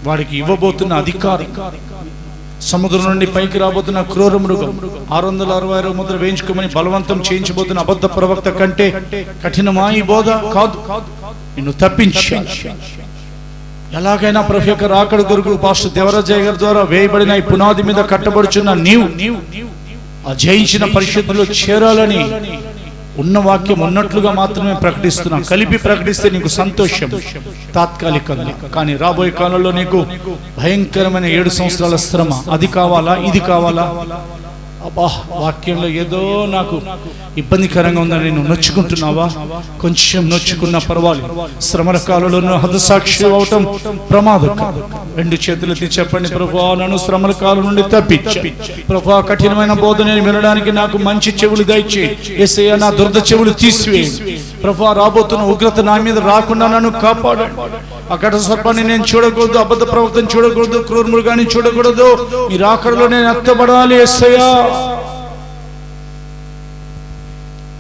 వాడికి ఇవ్వబోతున్న అధికారం, సముద్రం నుండి పైకి రాబోతున్న క్రూర మృగం, 666 ముద్ర వేయించుకోమని బలవంతం చేయించబోతున్న అబద్ధ ప్రవక్త కంటే కఠినమా ఈ బోధ? కాదు. నిన్ను తప్పించి ఎలాగైనా ప్రభు యొక్క రాకడ కొరకు పాస్టర్ దేవరాజయ్య గారి ద్వారా వేయబడిన ఈ పునాది మీద కట్టబడుచున్న నీవు ఆ జయించిన పరిషత్తులో చేరాలని ఉన్న వాక్యం ఉన్నట్లుగా మాత్రమే ప్రకటిస్తున్నాం. కలిపి ప్రకటిస్తే నీకు సంతోషం తాత్కాలికంగా, కానీ రాబోయే కాలంలో నీకు భయంకరమైన 7 సంవత్సరాల శ్రమ. అది కావాలా, ఇది కావాలా? అబ్బా, వాక్యంలో ఏదో నాకు ఇబ్బందికరంగా ఉందని నేను నొచ్చుకుంటున్నావా? కొంచెం నొచ్చుకున్నా పర్వాలేదు. శ్రమల కాలంలో హతసాక్షి అవటం ప్రమాదం. రెండు చేతులెత్తి చెప్పండి, ప్రభువా నన్ను శ్రమల కాలం నుండి తప్పించు. ప్రభువా కఠినమైన బోధ నేను వినడానికి నాకు మంచి చెవులు దయచేయి. యేసయ్యా నా దురద చెవులు తీసివేయి. ప్రభువా రాబోతున్న ఉగ్రత నా మీద రాకుండా నన్ను కాపాడండి. ఆ ఘట సర్పాన్ని నేను చూడకూడదు, అబద్ధ ప్రవక్తను చూడకూడదు, క్రూర మృగాన్ని చూడకూడదు. మీరు ఆఖరిలో నేను ఎత్తబడాలి. యేసయ్యా,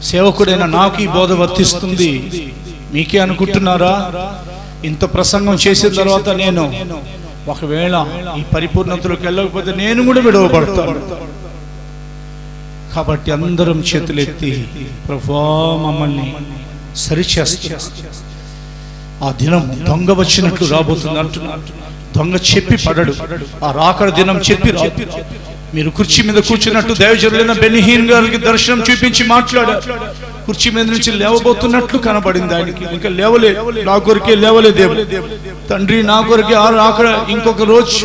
సేవకుడైన నాకు ఈ బోధ వర్తిస్తుంది. మీకే అనుకుంటున్నారా? ఇంత ప్రసంగం చేసిన తర్వాత నేను ఒకవేళ ఈ పరిపూర్ణతలోకి వెళ్ళకపోతే నేను కూడా విడవబడతాను. కాబట్టి అందరం చేతులెత్తి ప్రభువా మమ్మల్ని సరిచేస్తా. ఆ దినం దొంగ వచ్చినట్లు రాబోతుంది అంటున్నారు. దొంగ చెప్పి పడడు, ఆ రాకడ దినం చెప్పి రాదు. మీరు కుర్చీ మీద కూర్చున్నట్టు దైవజనులైన బెన్నిహీన్ గారికి దర్శనం చూపించి మాట్లాడారు. కుర్చీ మీద నుంచి లేవబోతున్నట్లు కనబడింది ఆయనకి. ఇంకా లేవలేదు, నా కొరకే లేవలేదు. తండ్రి నా కొరకే రాకడ ఇంకొక రోజు,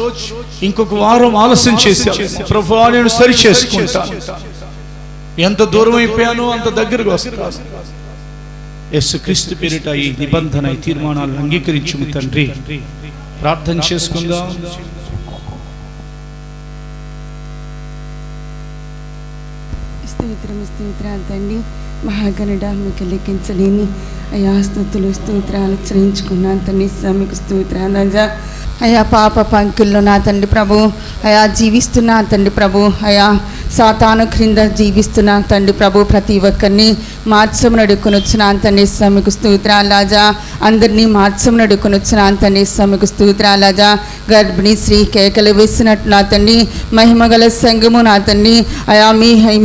ఇంకొక వారం ఆలస్యం చేశాను. ప్రభువా నేను సరి చేసుకుంటాను. ఎంత దూరం అయిపోయానో అంత దగ్గరకు వస్తాను. యేసుక్రీస్తు పేరిట ఈ నిబంధన, ఈ తీర్మానాలను అంగీకరించుము తండ్రి. ప్రార్థన చేసుకుందాం. స్తోత్రాలు తండ్రి, మహాగణుడా, మీకు లెక్కించలేని అయా స్తుతులు స్తోత్రాలు చెల్లించుకున్నాను తండ్రి. మీకు స్తోత్రాలు రాజా. అయా పాప పంకుల్లో నా తండ్రి ప్రభు అయా జీవిస్తున్నా తండ్రి ప్రభు. అయా సాతాను క్రింద జీవిస్తున్నా తండ్రి ప్రభు. ప్రతి ఒక్కరిని మార్చం నడుకొని వచ్చిన తండ్రి. మీకు స్తోత్రాలు రాజా. అందరినీ మార్చం నడుకొని వచ్చిన తండ్రి. మీకు స్తోత్రాలు రాజా. గర్భిణీ స్త్రీ కేకలు వేసినట్టు నా తండ్రి, మహిమగల సంఘము నా తండ్రి అయా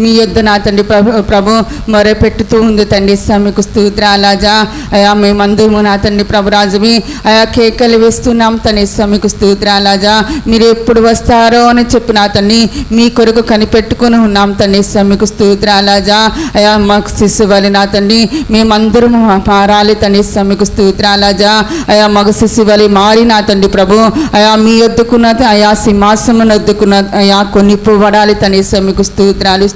మీ యొద్ద నా తండ్రి ప్రభు మొరపెట్టుతూ ఉంది తండ్రి. మీకు స్తోత్రాలు రాజా. అయా మేమందరము నా తండ్రి ప్రభు రాజువి అయా కేకలు వేస్తున్నాం తనేసా మీకు స్తోత్రాలాజా. మీరు ఎప్పుడు వస్తారో అని చెప్పి నా తండ్రి మీ కొరకు కనిపెట్టుకుని ఉన్నాం తనేసా మీకు స్తోత్రాలాజా. అయా మాకు శిశువలి నా తండ్రి మేమందరము మారాలి తనేసా మీకు స్తోత్రాలాజా. అయా మగ శిశువలి మారి నా తండ్రి ప్రభు అయా మీ వద్దకున్న అయా సింహాసనం వద్దకున్న అయా కొనిపోబడాలి తనేసా మీకు స్తోత్రాలు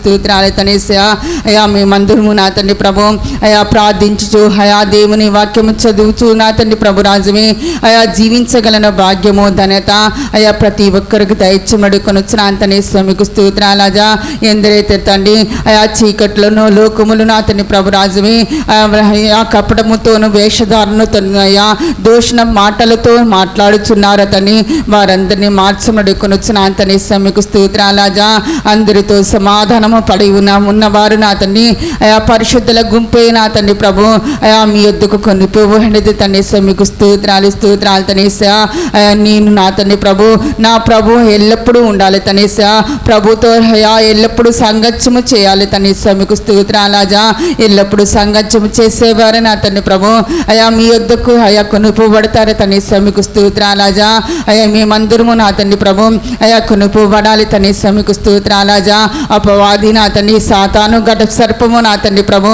తనేసా. అయా మేమందరము నా తండ్రి ప్రభు అయా ప్రార్థించుచు అయా దేవుని వాక్యము చదువుచు నా తండ్రి ప్రభు రాజువి అయా జీవించగలన భాగ్యము ధన్యత అయా ప్రతి ఒక్కరికి దయచేమడుకొనొచ్చు నా తనేసా మీకు స్తోత్రాలాజా. ఎందరైతే తండ్రి అయా చీకట్లను లోకములు నా తండ్రి ప్రభు రాజువి అయా కపటముతోను వేషధారణతో అయా దూషణ మాటలతో మాట్లాడుచున్నారు తండ్రి వారందరినీ మార్చమడుకొనొచ్చు నా తనేసా మీకు స్తోత్రాలాజా. అందరితో సమాధానము పడి ఉన్నవారు నా తండ్రి అయా పరిశుద్ధుల గుంపే నా తండ్రి ప్రభు అయా మీ యొద్దకు కొనిపోబడినది తనేసా మీకు స్తోత్రాలు తనేసా. అయా నేను నా తండ్రి ప్రభు నా ప్రభు ఎల్లప్పుడూ ఉండాలి తనేసా. ప్రభుతో అయా ఎల్లప్పుడూ సంగత్యము చేయాలి తనేసా మీకు స్తోత్రాలాజా. ఎల్లప్పుడూ సంగత్యము చేసేవారు నా తండ్రి ప్రభు అయా మీ యొద్దకు అయా కొనిపోబడతారు తనేసా మీకు స్తోత్రాలాజా. అయా మేమందరము నా తండ్రి ప్రభు అయా కొనిపోబడాలి తనేసా మీకు స్తోత్రాలాజా. అపవాది నా తండ్రి సాతాను ఘట సర్పము నా తండ్రి ప్రభు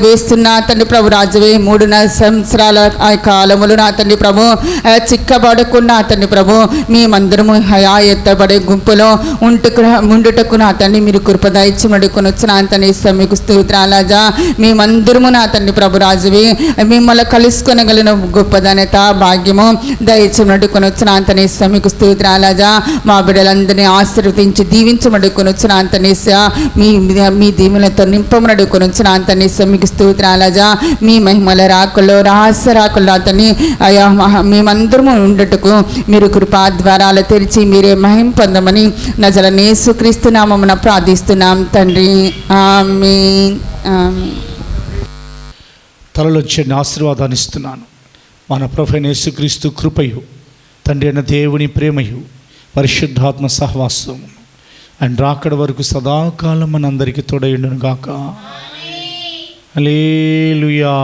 వేస్తున్న తండ్రి ప్రభు రాజువే 3 సంవత్సరాల కాలములు నా తండ్రి ప్రభు చిక్కబడకుండా తండ్రి ప్రభు మేమందరము హయా ఎత్తబడే గుంపులో ఉండుటకు నా తండ్రి మీరు కృప దయచేమడుకొనొచ్చు నా తనేసా మీకు స్తోత్రాలాజా. మేమందరము నా తండ్రి ప్రభు రాజువే మిమ్మల్ని కలుసుకొనగలిగిన గొప్ప ధన్యత భాగ్యము దయచేమడుకొనొచ్చు నా తనేసా మీకు స్తోత్రాలాజా. మా బిడ్డలందరినీ ఆశీర్వదించి దీవించమడుకొనొచ్చు నా తనేసా. మీ దీవులతో నింపమడుకొనొచ్చు నా తనేసా మీకు స్తోత్రాలాజా. మీ మహిమల రాకుల్లో రహస్య రాకుల్లో అతన్ని అయా మేమందరము ఉండటకు మీరు కృపా ద్వారాలు తెరిచి మీరే మహిమ పొందమని నజరేయుడైన యేసుక్రీస్తు నామమున ప్రార్థిస్తున్నాం తండ్రి. ఆమేన్ ఆమేన్. తలలో చెంది ఆశీర్వాదాన్ని ఇస్తున్నాను. మన ప్రభువైన యేసుక్రీస్తు కృపయు తండ్రి అయిన దేవుని ప్రేమయు పరిశుద్ధాత్మ సహవాసము అండ్ రాకడ వరకు సదాకాలం మనందరికీ తోడయుండును గాక. హల్లెలూయా.